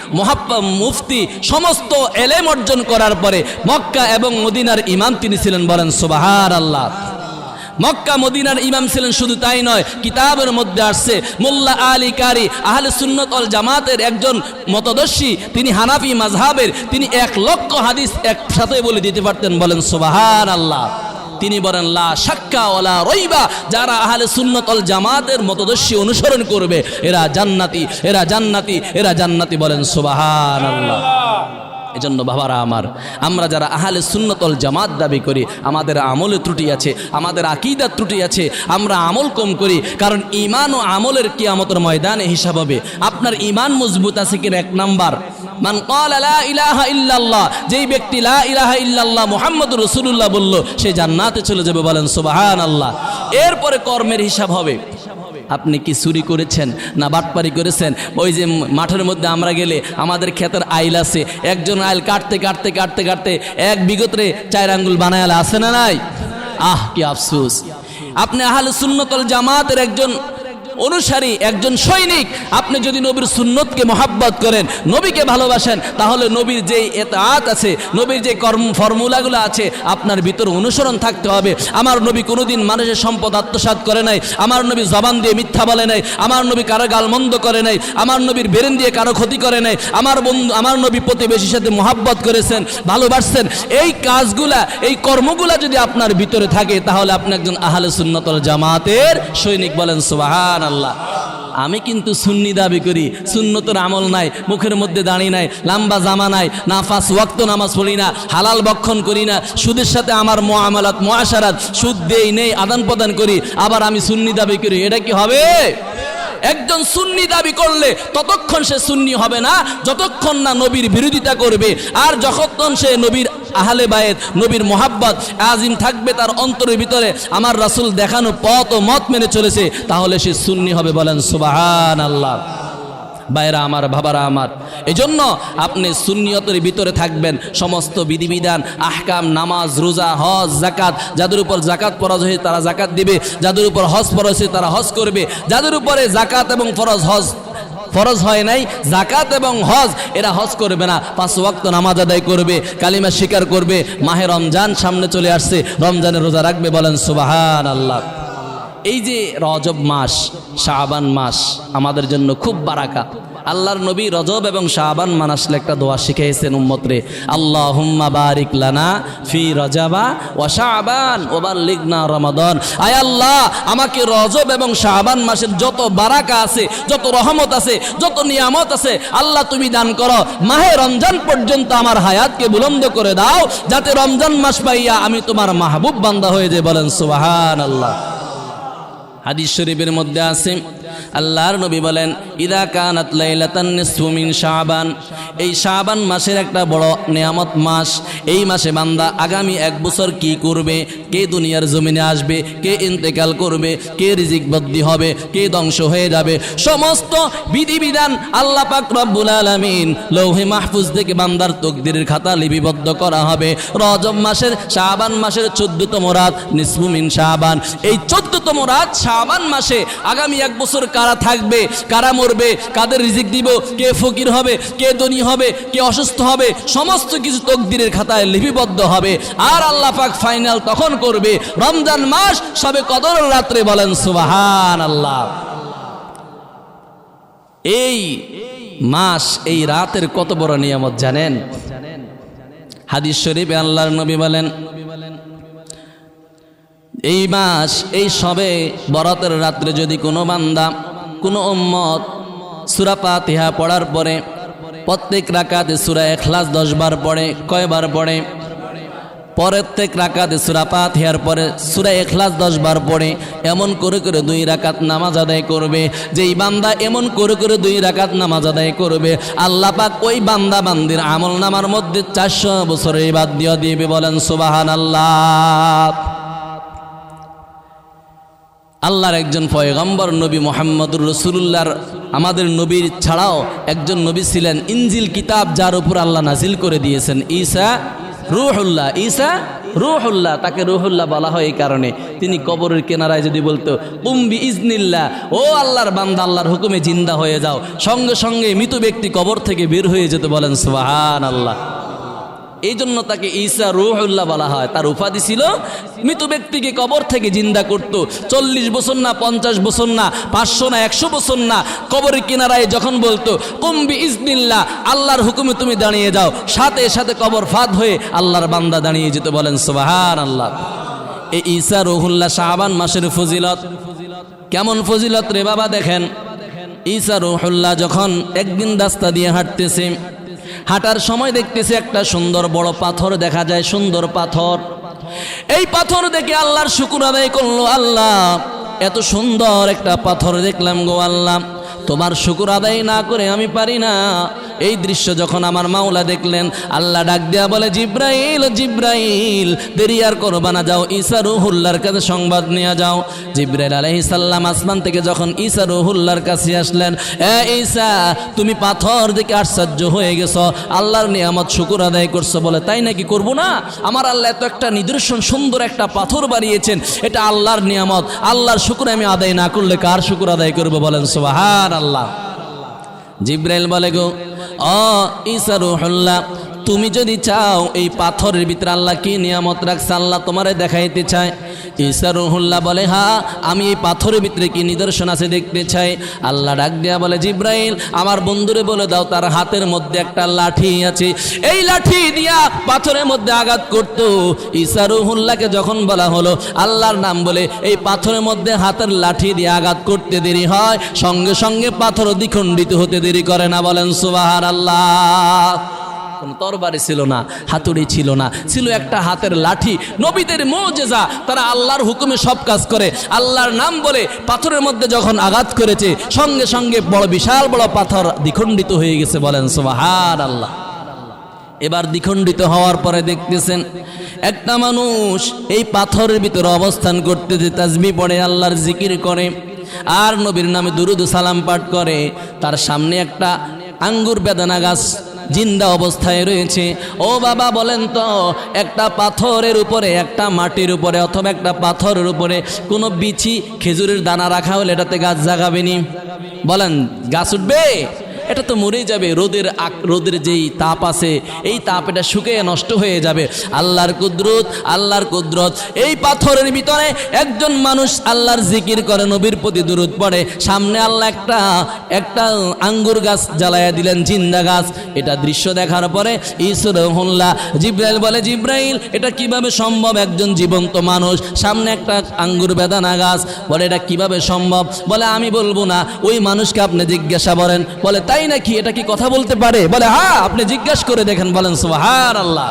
মুফতি, সমস্ত এলেম অর্জন করার পরে মক্কা এবং মদিনার ইমাম তিনি ছিলেন, বলেন সুবহানাল্লাহ। মক্কা মদিনার ইমাম ছিলেন, শুধু তাই নয়, কিতাবের মধ্যে আসছে মোল্লা আলী কারি আহলে সুন্নাত ওয়াল জামাতের একজন মতদর্শী, তিনি হানাফি মাযহাবের, তিনি 1 লক্ষ হাদিস একসাথে বলে দিতে পারতেন, বলেন সুবহানাল্লাহ। তিনি বলেন লা শাক্কা ওয়ালা রাইবা, যারা আহলে সুন্নাত ওয়াল জামাতের মতদর্শী অনুসরণ করবে এরা জান্নাতি, এরা জান্নাতি, এরা জান্নাতি, বলেন সুবহানাল্লাহ। এজন্য বাবারা আমার, আমরা যারা আহলে সুন্নাত ওয়াল জামাত দাবি করি, আমাদের আমলে ত্রুটি আছে, আমাদের আকীদার ত্রুটি আছে, আমরা আমল কম করি। কারণ ঈমান ও আমলের কিয়ামতের ময়দানে হিসাব হবে। আপনার ঈমান মজবুত আছে কিনা? 1 নাম্বার, মান ক্বালা লা ইলাহা ইল্লাল্লাহ, যেই ব্যক্তি লা ইলাহা ইল্লাল্লাহ মুহাম্মাদুর রাসূলুল্লাহ বলল, সে জান্নাতে চলে যাবে, বলেন সুবহানাল্লাহ। এরপরে কর্মের হিসাব হবে। আপনি কি চুরি করেছেন না বাটপারি করেছেন? ওই যে মাঠের মধ্যে আমরা গেলে আমাদের ক্ষেতের আইল আছে, একজন আইল কাটতে কাটতে কাটতে কাটতে এক বিগতরে 4 আঙ্গুল বানায় আছে না নাই? আহ কি আফসোস! আপনি আহলে সুন্নাত ওয়াল জামাতের একজন অনুসারী, একজন সৈনিক, আপনি যদি নবীর সুন্নতকে মহাব্বত করেন, নবীকে ভালোবাসেন, তাহলে নবীর যে ইতাআত আছে, নবীর যে কর্ম ফর্মুলাগুলো আছে, আপনার ভিতর অনুসরণ থাকতে হবে। আমার নবী কোনোদিন মানুষের সম্পদ আত্মসাৎ করে নাই, আমার নবী জবান দিয়ে মিথ্যা বলে নাই, আমার নবী কারো গালমন্দ করে নাই, আমার নবীর ব্রেন দিয়ে কারো ক্ষতি করে নাই, আমার নবী প্রতিবেশীর সাথে মহাব্বত করেছেন, ভালোবাসছেন। এই কাজগুলা, এই কর্মগুলা যদি আপনার ভিতরে থাকে, তাহলে আপনি একজন আহলে সুন্নাত ওয়াল জামাতের সৈনিক, বলেন সুবহানাল্লাহ। আমি কিন্তু সুন্নি দাবি করি, সুন্নতের আমল নাই, মুখের মধ্যে দাঁড়ি নাই, লম্বা জামা নাই, না 5 ওয়াক্ত নামাজ পড়ি না, হালাল ভক্ষণ করি না, সুদের সাথে আমার মুআমালাত মুআশারাত, সুদ দেই নেই, আদান প্রদান করি, আবার আমি সুন্নি দাবি করি, এটা কি হবে? একজন সুন্নি দাবি করলে ততক্ষণ সে সুন্নি হবে না যতক্ষণ না নবীর বিরোধিতা করবে, আর যতক্ষণ সে নবীর আহলে বায়েত, নবীর মোহাব্বত আজিম থাকবে তার অন্তরের ভিতরে, আমার রাসূল দেখানো পথ ও মত মেনে চলেছে, তাহলে সে সুন্নি হবে, বলেন সুবহানাল্লাহ। ভাইরা আমার, বাবারা আমার, এজন্য আপনি সুন্নিয়তের ভিতরে থাকবেন। সমস্ত বিধিবিধান, আহকাম, নামাজ, রোজা, হজ, যাকাত, যাদের উপর যাকাত ফরজ হয়েছে তারা যাকাত দিবে, যাদের উপর হজ ফরজ হয়েছে তারা হজ করবে, যাদের উপরে যাকাত এবং ফরজ হয় নাই, যাকাত এবং হজ, এরা হজ করবে না, 5 ওয়াক্ত নামাজ আদায় করবে, কালিমা স্বীকার করবে, মাহে রমজান সামনে চলে আসছে, রমজানের রোজা রাখবে, বলেন সুবহানাল্লাহ। এই যে রজব মাস, শাবান মাস আমাদের জন্য খুব বারাকা। আল্লাহর নবী রজব এবং শাবান মাস আসলে একটা দোয়া শিখিয়েছেন উম্মতরে, আল্লাহুম্মা বারিক লানা ফি রজাবা ওয়া শাবান ওয়া বাল্লিগনা রমাদান। আয় আল্লাহ, আমাকে রজব এবং শাবান মাসের যত বারাকা আছে, যত রহমত আছে, যত নিয়ামত আছে, আল্লাহ তুমি দান করো। মাহে রমজান পর্যন্ত আমার হায়াতকে বুলন্দ করে দাও, যাতে রমজান মাস পাইয়া আমি তোমার মাহবুব বান্দা হয়ে যাই। বলেন সুবহানাল্লাহ। হাদিস শরীফের মধ্যে আছে, আল্লাহর নবী বলেন, ইদা কানাত লাইলাতান নিসফু মিন শাবান, এই শাবান মাসের একটা বড় নিয়ামত মাস। এই মাসে বান্দা আগামী 1 বছর কি করবে, কে দুনিয়ার জমিনে আসবে, কে ইন্তেকাল করবে, কে রিজিক বদলি হবে, কে ধ্বংস হয়ে যাবে, সমস্ত বিধিবিধান আল্লাহ পাক রব্বুল আলামিন লৌহে মাহফুজ থেকে বান্দার তকদিরের খাতা লিপিবদ্ধ করা হবে। রজব মাসের শাবান মাসের 14তম রাত নিসফু মিন শাবান, এই 14তম রাত শাবান মাসে আগামী 1 বছর কারা থাকবে, কারা মরবে, কাদের রিজিক দিব, কে ফকির হবে, কে ধনী হবে, কে অসুস্থ হবে, সমস্ত কিছু তকদিরের খাতায় লিপিবদ্ধ হবে। আর আল্লাহ পাক ফাইনাল তখন করবে রমজান মাস সবে কদর রাত্রে। বলেন সুবহানাল্লাহ। এই মাস, এই রাতের কত বড় নিয়ামত জানেন? হাদিস শরীফে আল্লাহর নবী বলেন, এই মাস, এই সবে বরাতের রাত্রে যদি কোনো বান্দা, কোনো উম্মত সূরা ফাতিহা পড়ার পরে প্রত্যেক রাকাতে সূরা ইখলাস 10 বার পড়ে, কয়বার পড়ে? প্রত্যেক রাকাতে সূরা ফাতিহার পরে সূরা ইখলাস 10 বার পড়ে, এমন করে করে 2 রাকাত নামাজ আদায় করবে। যেই বান্দা এমন করে করে 2 রাকাত নামাজ আদায় করবে, আল্লাহ পাক ওই বান্দা বান্দির আমল নামার মধ্যে 400 বছরের ইবাদত দিয়ে দিবে। বলেন সুবহানাল্লাহ। আল্লাহর একজন পয়গম্বর নবী মুহাম্মদুর রাসূলুল্লাহর, আমাদের নবীর ছাড়াও একজন নবী ছিলেন, ইনজিল কিতাব যার উপর আল্লাহ নাজিল করে দিয়েছেন, ঈসা রূহুল্লাহ। ঈসা রূহুল্লাহ, তাকে রূহুল্লাহ বলা হয় এই কারণে, তিনি কবরের কিনারায় যদি বলতো কুম বিইজনিল্লাহ, ও আল্লাহর বান্দা আল্লাহর হুকুমে জিন্দা হয়ে যাও, সঙ্গে সঙ্গে মৃত ব্যক্তি কবর থেকে বের হয়ে যেত। বলেন সুবহানাল্লাহ। এই জন্য তাকে ঈসা রূহুল্লাহ বলা হয়। তার উপাধি ছিল মৃত ব্যক্তিকে কবর থেকে জিন্দা করত। 40 বছর না, 50 বছর না, 500 না, 100 বছর না, কবরের কিনারায় যখন বলতো কুম বিইজনিল্লাহ, আল্লাহর হুকুমে তুমি দাঁড়িয়ে যাও, সাথে সাথে কবর ফাঁদ হয়ে আল্লাহর বান্দা দাঁড়িয়ে যেত। বলেন সুবহানাল্লাহ। এই ঈসা রূহুল্লাহ শাবান মাসের ফজিলত, কেমন ফজিলত রে বাবা! দেখেন, ঈসা রূহুল্লাহ যখন একদিন রাস্তা দিয়ে হাঁটতেছে, হাঁটার সময় দেখতেছে একটা সুন্দর বড় পাথর দেখা যায়, সুন্দর পাথর। এই পাথর দেখে আল্লাহর শুকর আদায় করলো, আল্লাহ এত সুন্দর একটা পাথর দেখলাম গো আল্লাহ, তোমার শুকর আদায় না করে আমি পারি না। এই দৃশ্য যখন আমার মাওলা দেখলেন, আল্লাহ ডাক দেয়া বলে, জিব্রাইল জিব্রাইল, দেরি আর করবা না, যাও ঈসা রূহুল্লাহর কাছে সংবাদ নিয়ে যাও। জিব্রাইল আলাইহিস সালাম আসমান থেকে যখন ঈসা রূহুল্লাহর কাছে আসলেন, এ ঈসা, তুমি পাথর দেখে আশ্চর্য হয়ে গেছো, আল্লাহর নিয়ামত শুকর আদায় করছো। বলে, তাই নাকি? করব না? আমার আল্লাহ এত একটা নিদর্শন, সুন্দর একটা পাথর বানিয়েছেন, এটা আল্লাহর নিয়ামত, আল্লাহর শুকর আমি আদায় না করলে কার শুকর আদায় করবো? বলেন সুবহানাল্লাহ। জিব্রাইল বলে, গো ও ঈসা রূহুল্লাহ, তুমি যদি চাও এই পাথরের ভিতরে আল্লাহ কি নিয়ামত রাখছে আল্লাহ তোমারে দেখাইতে চায়। ঈসা রূহুল্লাহ বলে, হ্যাঁ, আমি এই পাথরের ভিতরে কি নিদর্শন আছে দেখতে চাই। আল্লাহ ডাক দেয়া বলে, জিব্রাইল, আমার বন্ধুরে বলে দাও তার হাতের মধ্যে একটা লাঠি আছে, এই লাঠি দিয়া পাথরের মধ্যে আঘাত করত। ঈসা রূহুল্লাহকে যখন বলা হলো আল্লাহর নাম বলে এই পাথরের মধ্যে হাতের লাঠি দিয়ে আঘাত করতে দেরি হয়, সঙ্গে সঙ্গে পাথর দ্বিখণ্ডিত হতে দেরি করে না। বলেন সুবহানাল্লাহ। কোনো তরবারি ছিল না, হাতুড়ি ছিল না, ছিল একটা হাতের লাঠি। নবীদের মুজিজা, তারা আল্লাহর হুকুমে সব কাজ করে। আল্লাহর নাম বলে পাথরের মধ্যে যখন আঘাত করেছে, সঙ্গে সঙ্গে বড় বিশাল বড় পাথর দ্বিখণ্ডিত হয়ে গেছে। বলেন সুবহানাল্লাহ। এবার দ্বিখণ্ডিত হওয়ার পরে দেখতেছেন একটা মানুষ এই পাথরের ভিতরে অবস্থান করতেছে, তাসবিহ পড়ে, আল্লাহর জিকির করে, আর নবীর নামে দুরূদ সালাম পাঠ করে। তার সামনে একটা আঙ্গুর বেদানা গাছ জিন্দা অবস্থায় রয়েছে। ও বাবা, বলেন তো, একটা পাথরের উপরে, একটা মাটির উপরে অথবা একটা পাথরের উপরে কোনো বিচি খেজুরের দানা রাখা হলে এটাতে গাছ জাগাবে নি? বলেন, গাছ উঠবে? এটা তো মরে যাবে, রোদের যেই তাপ আছে এই তাপ এটা শুকিয়ে নষ্ট হয়ে যাবে। আল্লাহর কুদরত এই পাথরের ভিতরে একজন মানুষ আল্লাহর জিকির করে, নবীর প্রতি দুরূদ পড়ে, সামনে আল্লাহ একটা আঙ্গুর গাছ জ্বালায়া দিলেন, জিন্দা গাছ। এটা দৃশ্য দেখার পরে ইসরাহুল্লাহ জিব্রাইল বলে, জিব্রাইল এটা কিভাবে সম্ভব? একজন জীবন্ত মানুষ, সামনে একটা আঙ্গুর বেদানা গাছ। বলে এটা কিভাবে সম্ভব? বলে আমি বলবো না, ওই মানুষকে আপনি জিজ্ঞাসা করেন। বলে তাই নাকি? এটা কি কথা বলতে পারে? বলে হ্যাঁ, আপনি জিজ্ঞাসা করে দেখেন। বলেন সুবহানাল্লাহ।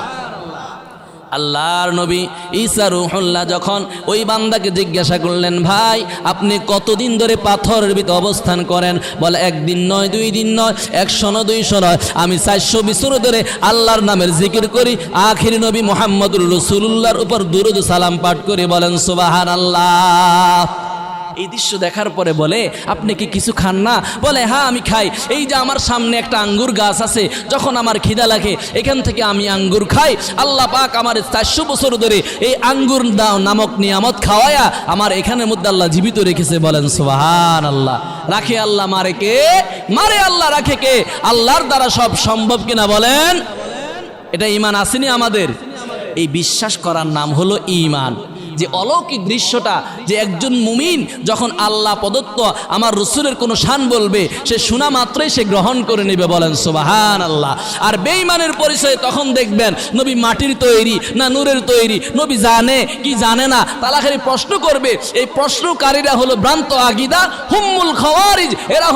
আল্লাহর নবী ঈসা রূহুল্লাহ যখন ওই বান্দাকে জিজ্ঞাসা করলেন, ভাই আপনি কতদিন ধরে পাথরের ভিতরে অবস্থান করেন? বলে একদিন নয়, 2 দিন নয়, 100 নয়, 200 নয়, আমি 400 বছর ধরে আল্লাহর নামের জিকির করি, আখির নবী মুহাম্মদুর রাসূলুল্লাহর উপর দুরূদ সালাম পাঠ করি। বলেন সুবহানাল্লাহ। এই দৃশ্য দেখার পরে বলে, আপনি কি কিছু খান না? বলে হ্যাঁ আমি খাই। এই যে আমার সামনে একটা আঙ্গুর গাছ আছে, যখন আমার খিদা লাগে এখান থেকে আমি আঙ্গুর খাই। আল্লাহ পাক আমার 400 বছর ধরে এই আঙ্গুর নামক নিয়ামত খাওয়ায়া আমার এখানের মধ্যে আল্লাহ জীবিত রেখেছে। বলেন সুবহানাল্লাহ। রাখে আল্লাহ, মারে কে? মারে আল্লাহ, রাখে কে? আল্লাহর দ্বারা সব সম্ভব কিনা বলেন? এটা ঈমান আসেনি আমাদের? এই বিশ্বাস করার নাম হলো ঈমান। যে অলৌকিক দৃশ্যটা, যে একজন মুমিন যখন আল্লাহ প্রদত্ত আমার রাসূলের কোনো শান বলবে, সে শোনা মাত্রই সে গ্রহণ করে নেবে। বলেন সুবহানাল্লাহ। আর বেঈমানের পরিচয় তখন দেখবেন, নবী মাটির তৈরি না নূরের তৈরি, নবী জানে কি জানে না, তালাখালি প্রশ্ন করবে। এই প্রশ্নকারীরা হলো ভ্রান্ত আকীদা, হুম্মুল খাওয়ারিজ, এরা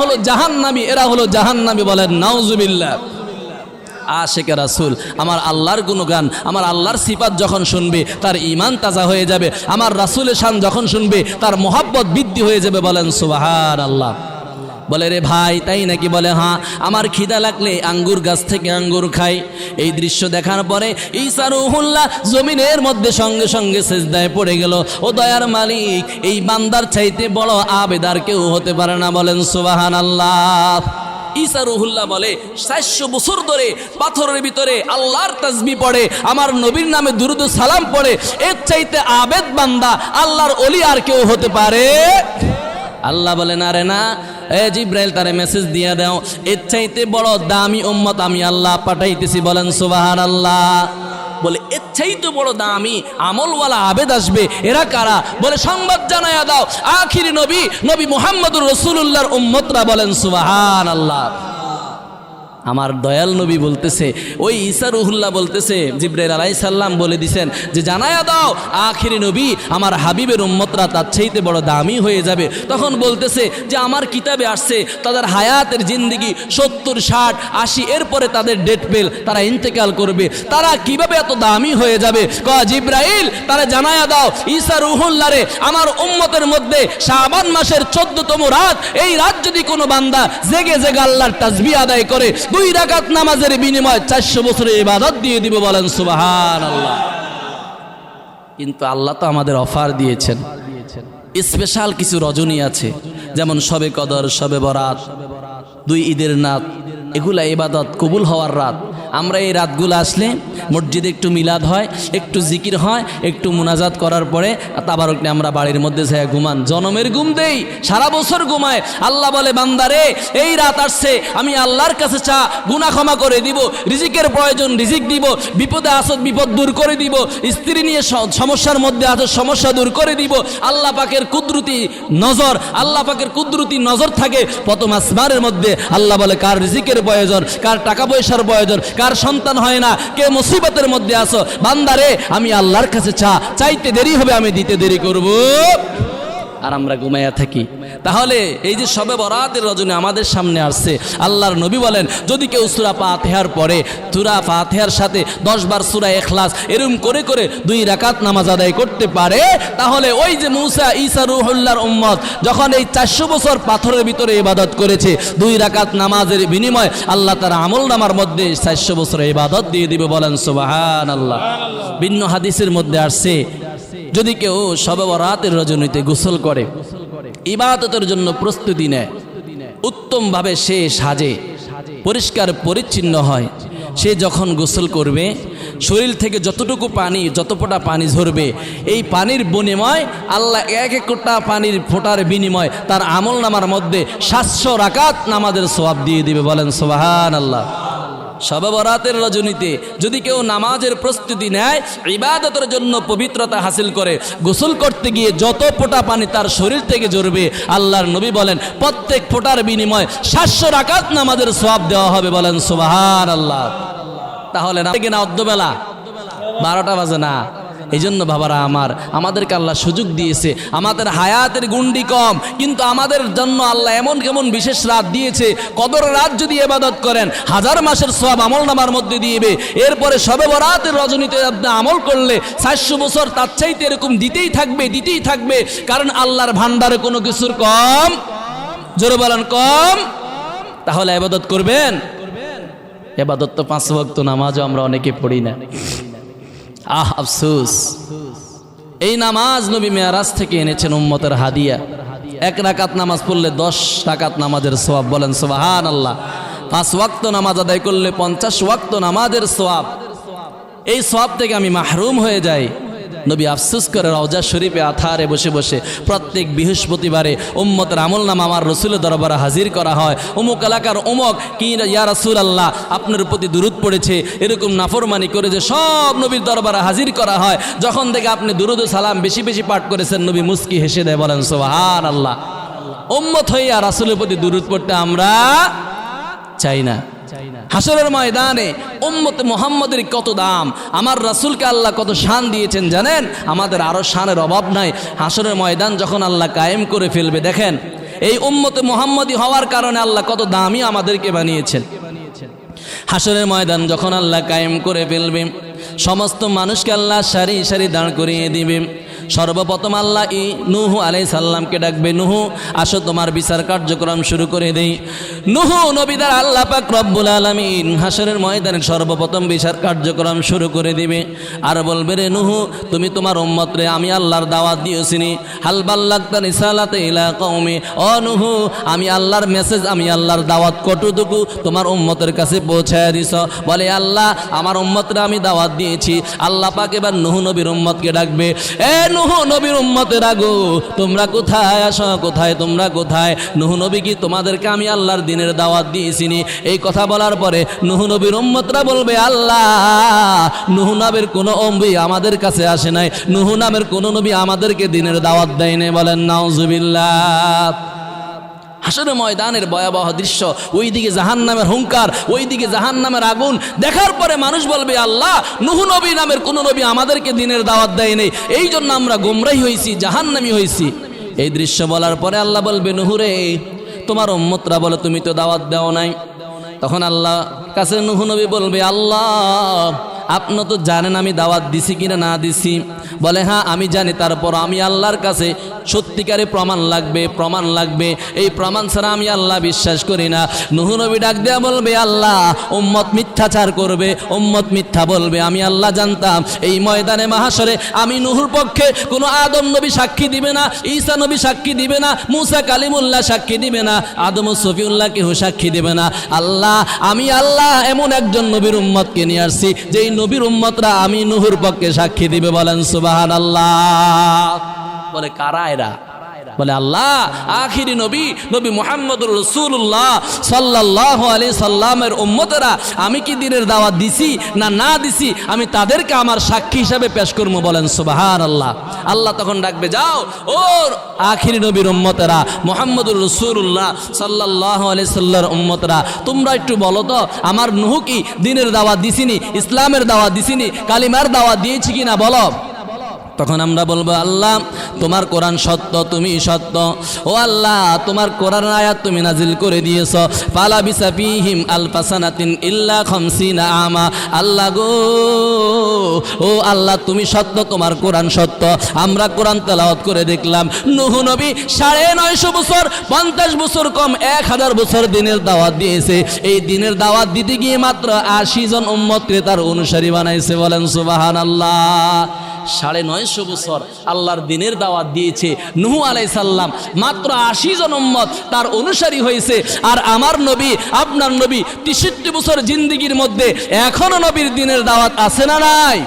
হলো জাহান্নামী। বলেন নাউজুবিল্লাহ। আশিকে রাসূল আমার আল্লাহর গুণগান, আমার আল্লাহর সিফাত যখন শুনবে তার ঈমান তাজা হয়ে যাবে। আমার রাসূলের শান যখন শুনবে তার মহব্বত বৃদ্ধি হয়ে যাবে। বলেন সুবহানাল্লাহ। বলে রে ভাই তাই নাকি? বলে হ্যাঁ, আমার খিদা লাগলে আঙ্গুর গাছ থেকে আঙ্গুর খাই। এই দৃশ্য দেখার পরে ঈসা রূহুল্লাহ জমিনের মধ্যে সঙ্গে সঙ্গে সিজদায় পড়ে গেল। ও দয়ার মালিক, এই বান্দার চাইতে বড় আবেদার কেউ হতে পারে না। বলেন সুবহানাল্লাহ। ঈসা রূহুল্লাহ বলে, 400 বছর ধরে পাথরের ভিতরে আল্লাহর তাসবিহ পড়ে, আমার নবীর নামে দুরূদ সালাম পড়ে, এর চাইতে আবেদ বান্দা আল্লাহর ওলি আর কেউ হতে পারে? আল্লাহ বলেন, আরে না, এ জিব্রাইল তারে মেসেজ দিয়ে দাও, এর চাইতে বড় দামি উম্মত আমি আল্লাহ পাঠাইতেছি। বলেন সুবহানাল্লাহ। বলে এর চাইতে বড় দামি আমলওয়ালা আবেদ আসবে, এরা কারা? বলে সংবাদ জানায়া দাও, আখির নবী মুহাম্মদুর রাসূলুল্লাহর উম্মতরা। বলেন সুবহানাল্লাহ। আমার দয়াল নবী বলতেছে, ওই ঈসা রূহুল্লাহ বলতেছে, জিবরাইল আলাইহিস সালাম বলে দিছেন যে জানায়া দাও আখিরি নবী আমার হাবিবের উম্মতরা তার চাইতে বড় দামি হয়ে যাবে। তখন বলতেছে যে আমার কিতাবে আসছে তাদের হায়াতের জিন্দেগি 70, 60, 80, এরপরে তাদের ডেট পেল, তারা ইন্তেকাল করবে। তারা কিভাবে এত দামি হয়ে যাবে? কয় জিবরাইল তারা জানায়া দাও ঈসা রূহুল্লাহ রে, আমার উম্মতের মধ্যে শাবান মাসের 14তম রাত, এই রাত যদি কোনো বান্দা জেগে জেগে আল্লাহর তাসবিহ আদায় করে, 2 রাকাত নামাজের বিনিময়ে 400 বছরের ইবাদত দিয়ে দিব। বলেন সুবহানাল্লাহ। কিন্তু আল্লাহ তো আমাদের অফার দিয়েছেন, স্পেশাল কিছু রজনী আছে, যেমন শবে কদর, শবে বরাত, 2 ঈদের রাত, এগুলা ইবাদত কবুল হওয়ার রাত। আমরা এই রাতগুলো আসলে মসজিদে একটু মিলাদ হয়, একটু জিকির হয়, একটু মুনাজাত করার পরে তাবারক নিয়ে আমরা বাড়ির মধ্যে যাই ঘুমান। জনমের ঘুম দেই, সারা বছর ঘুমায়। আল্লাহ বলে, বান্দারে এই রাত আসছে, আমি আল্লাহর কাছে চা, গুনাহ ক্ষমা করে দিব, রিজিকের প্রয়োজন রিজিক দিব, বিপদে আসত বিপদ দূর করে দিব, স্ত্রী নিয়ে সমস্যার মধ্যে আসত সমস্যা দূর করে দিব। আল্লাহ পাকের কুদরতি নজর থাকে প্রথম আসমানের মধ্যে। আল্লাহ বলে, কার রিজিকের প্রয়োজন, কার টাকা পয়সার প্রয়োজন, কার সন্তান হয় না, কে মুসিবতের মধ্যে আছো, বান্দারে আমি আল্লাহর কাছে চাইতে দেরি হবে, আমি দিতে দেরি করব। আর আমরা ঘুমাইয়া থাকি। তাহলে এই যে শবে বরাতের রজনী আমাদের সামনে আসছে, আল্লাহর নবী বলেন যদি কেউ সূরা ফাতিহার পরে, সূরা ফাতিহার সাথে 10 বার সূরা ইখলাস এরকম করে করে 2 রাকাত নামাজ আদায় করতে পারে, তাহলে ওই যে মুসা ঈসা রূহুল্লাহর উম্মত যখন এই 400 বছর পাথরের ভিতরে ইবাদত করেছে, 2 রাকাত নামাজের বিনিময়ে আল্লাহ তার আমলনামার মধ্যে 400 বছরের ইবাদত দিয়ে দিবে। বলেন সুবহানাল্লাহ। ভিন্ন হাদিসের মধ্যে আসছে, যদি কেউ শবে বরাতের রজনীতে গোসল করে, ইবাদতের জন্য প্রস্তুতি নেয়, উত্তমভাবে সে সাজে, পরিষ্কার পরিচ্ছন্ন হয়, সে যখন গোসল করবে শরীর থেকে যতটুকু পানি, যত ফোঁটা পানি ঝরবে, এই পানির বিনিময় আল্লাহ এক একটা পানির ফোঁটার বিনিময় তার আমলনামার মধ্যে 700 রাকাত নামাজের সওয়াব দিয়ে দিবে। বলেন সুবহানাল্লাহ। শবে বরাতের রজনীতে যদি কেউ নামাজের প্রস্তুতি নেয়, ইবাদতের জন্য পবিত্রতা হাসিল করে, গোসল করতে গিয়ে যত ফোঁটা পানি তার শরীর থেকে ঝরবে, আল্লাহর নবী বলেন প্রত্যেক ফোঁটার বিনিময় 700 রাকাত নামাজের সওয়াব দেওয়া হবে। বলেন সুবহানাল্লাহ। তাহলে না থেকে না অর্ধবেলা 12টা বাজে না। এই জন্য বাবারা আমাদেরকে আল্লাহ সুযোগ দিয়েছে, আমাদের হায়াতের গুন্ডি কম, কিন্তু আমাদের জন্য আল্লাহ এমন কেমন বিশেষ রাত দিয়েছে, কদর রাত যদি ইবাদত করেন 1000 মাসের সওয়াব আমলনামার মধ্যে দিবে। এরপরে শবে বরাতের রজনীতে আপনি আমল করলে 400 বছর তার চাইতে এরকম দিতেই থাকবে, কারণ আল্লাহর ভান্ডারে কোনো কিছুর কম, জোরে বলেন কম। তাহলে ইবাদত করবেন। ইবাদত তো 5 ওয়াক্ত নামাজও আমরা অনেকে পড়ি না। আফসোস, এই নামাজ নবী মেরাজ থেকে এনেছেন উম্মতের হাদিয়া। 1 রাকাত নামাজ পড়লে 10 রাকাত নামাজের সওয়াব। বলেন সুবহানাল্লাহ। 5 ওয়াক্ত নামাজ আদায় করলে 50 ওয়াক্ত নামাজের সওয়াব। এই সওয়াব থেকে আমি মাহরুম হয়ে যাই। নবী আফসোস করে রওজা শরীফে আথারে বসে বসে প্রত্যেক বৃহস্পতিবারে উম্মতের আমলনামা আমার রাসূলের দরবারে হাজির করা হয়। অমুক এলাকার অমুক কি ইয়া রাসূলুল্লাহ আপনার প্রতি দুরূদ পড়েছে, এরকম নাফরমানি করে যে সব নবীর দরবারে হাজির করা হয়। যখন থেকে আপনি দুরূদ ও সালাম বেশি বেশি পাঠ করেছেন, নবী মুস্কি হেসে দেয়। বলেন সুবহানাল্লাহ। উম্মত হইয়া রাসূলের প্রতি দুরূদ পড়তে আমরা চাই না। হাসরের ময়দানে উম্মতে মুহাম্মাদের কত দাম, আমার রাসূলকে আল্লাহ কত শান দিয়েছেন জানেন? আমাদের আরো শানের অভাব নাই। হাসরের ময়দান যখন আল্লাহ কায়েম করে ফেলবে, দেখেন এই উম্মতে মুহাম্মাদি হওয়ার কারণে আল্লাহ কত দামি আমাদেরকে বানিয়েছেন। হাসরের ময়দান যখন আল্লাহ কায়েম করে ফেলবে, সমস্ত মানুষকে আল্লাহ সারি সারি দাঁড় করিয়ে দিবে। সর্বপ্রথম আল্লাহ নূহ আলাইহিস সালামকে ডাকবে, নূহ আসো তোমার বিচার কার্যক্রম শুরু করে দেই। নূহ নবী দ্বারা আল্লাহ পাক রব্বুল আলামিন হাসরের ময়দানে সর্বপ্রথম বিচার কার্যক্রম শুরু করে দিবে। আর বলবে, রে নূহ তুমি তোমার উম্মত রে আমি আল্লাহর দাওয়াত দিয়েছিনি, হাল বাল্লাগতা রিসালাতে ইলা কওমি। ও নূহ, আমি আল্লাহর মেসেজ, আমি আল্লাহর দাওয়াত কতটুকু তোমার উম্মতের কাছে পৌঁছায় দিছ? বলে, আল্লাহ আমার উম্মতরা আমি দাওয়াত দিয়েছি। আল্লাহ পাক এবার নূহ নবীর উম্মতকে ডাকবে, এ নূহ নবীর উম্মতেরা গো, তোমরা কোথায়? আসো, কোথায় তোমরা কোথায়? নূহ নবী কি তোমাদেরকে আমি আল্লাহর দ্বীনের দাওয়াত দিয়েছিনি? এই কথা বলার পরে নূহ নবীর উম্মতরা বলবে, আল্লাহ নূহ নামের কোনো নবী আমাদের কাছে আসে নাই, নূহ নামের কোনো নবী আমাদেরকে দ্বীনের দাওয়াত দেয় নাই। বলেন নাউজুবিল্লাহ। হাসরের ময়দানের ভয়াবহ দৃশ্য, ওইদিকে জাহান্নামের হুঙ্কার, ওইদিকে জাহান্নামের আগুন দেখার পরে মানুষ বলবে, আল্লাহ নূহ নবী নামের কোন নবী আমাদেরকে দ্বীনের দাওয়াত দেয় নাই, এই জন্য আমরা গোমরাহী হয়েছি, জাহান্নামী হয়েছি। এই দৃশ্য বলার পরে আল্লাহ বলবে, নূহ রে তোমার উম্মতরা বলে তুমি তো দাওয়াত দাও নাই। তখন আল্লাহ কাছে নূহ নবী বলবে, আল্লাহ আপনি তো জানেন আমি দাওয়াত দিছি কিনা না দিছি। বলে, হ্যাঁ আমি জানি, তারপর আমি আল্লাহর কাছে সত্যিকারে প্রমাণ লাগবে, এই প্রমাণ ছাড়া আমি আল্লাহ বিশ্বাস করি না। নূহ নবী ডাক দেয়া বলবে, আল্লাহ উম্মত মিথ্যাচার করবে, উম্মত মিথ্যা বলবে, আমি আল্লাহ জানতাম। এই ময়দানে মাহশরে আমি নূহুর পক্ষে কোনো আদম নবী সাক্ষী দিবে না, ঈসা নবী সাক্ষী দিবে না, মুসা কালিমুল্লাহ সাক্ষী দিবে না, আদম ও সফিউল্লাহ কেউ সাক্ষী দিবে না। আল্লাহ আমি আল্লাহ এমন একজন নবীর উম্মতকে নিয়ে আসছি, যেই নবীর উম্মতরা আমি নূহুর পক্ষে সাক্ষী দিবে। বলেন সুবহানাল্লাহ। বলে, কারা এরা? বলে, আল্লাহ আখিরি নবী নবী মুহাম্মদুর রাসূলুল্লাহ সাল্লাল্লাহু আলাইহি সাল্লামের উম্মতেরা আমি কি দ্বীনের দাওয়াত দিছি না দিছি, আমি তাদেরকে আমার সাক্ষী হিসাবে পেশ করব। বলেন সুবহানাল্লাহ। আল্লাহ তখন ডাকবে, যাও ও আখিরি নবীর উম্মতেরা, মুহাম্মদুর রাসূলুল্লাহ সাল্লাল্লাহু আলাইহি সাল্লামের উম্মতেরা, তোমরা একটু বলো তো আমার নূহ কি দ্বীনের দাওয়াত দিছিনি, ইসলামের দাওয়াত দিছিনি, কালিমার দাওয়াত দিয়েছি কিনা বলো। তখন আমরা বলবো, আল্লাহ তোমার কোরআন সত্য, তুমি সত্য। ও আল্লাহ তোমার কোরআন আয়াত তুমি নাজিল করে দিয়েছ, ফালা বিসাফিহিম আলফাসানাতিন ইল্লা 50 আমা। আল্লাহ গো, ও আল্লাহ তুমি সত্য, তোমার কোরআন সত্য। আমরা কোরআন তেলাওয়াত করে দেখলাম, নূহ নবী 950 বছর, 50 বছর কম 1000 বছর দ্বীনের দাওয়াত দিয়েছে। এই দ্বীনের দাওয়াত দিতে গিয়ে মাত্র 80 জন উম্মতকে তার অনুসারী বানাইছে। বলেন সুবহানাল্লাহ। 950 বছর আল্লাহর দিনের দাওয়াত দিয়েছে। নূহ আলাইহিস সালাম মাত্র 80 জন উম্মত তার অনুসারী হয়েছে। আর আমার নবী, আপনার নবী 63 বছর জিন্দেগির মধ্যে এখনো নবীর দিনের দাওয়াত আছে না নাই?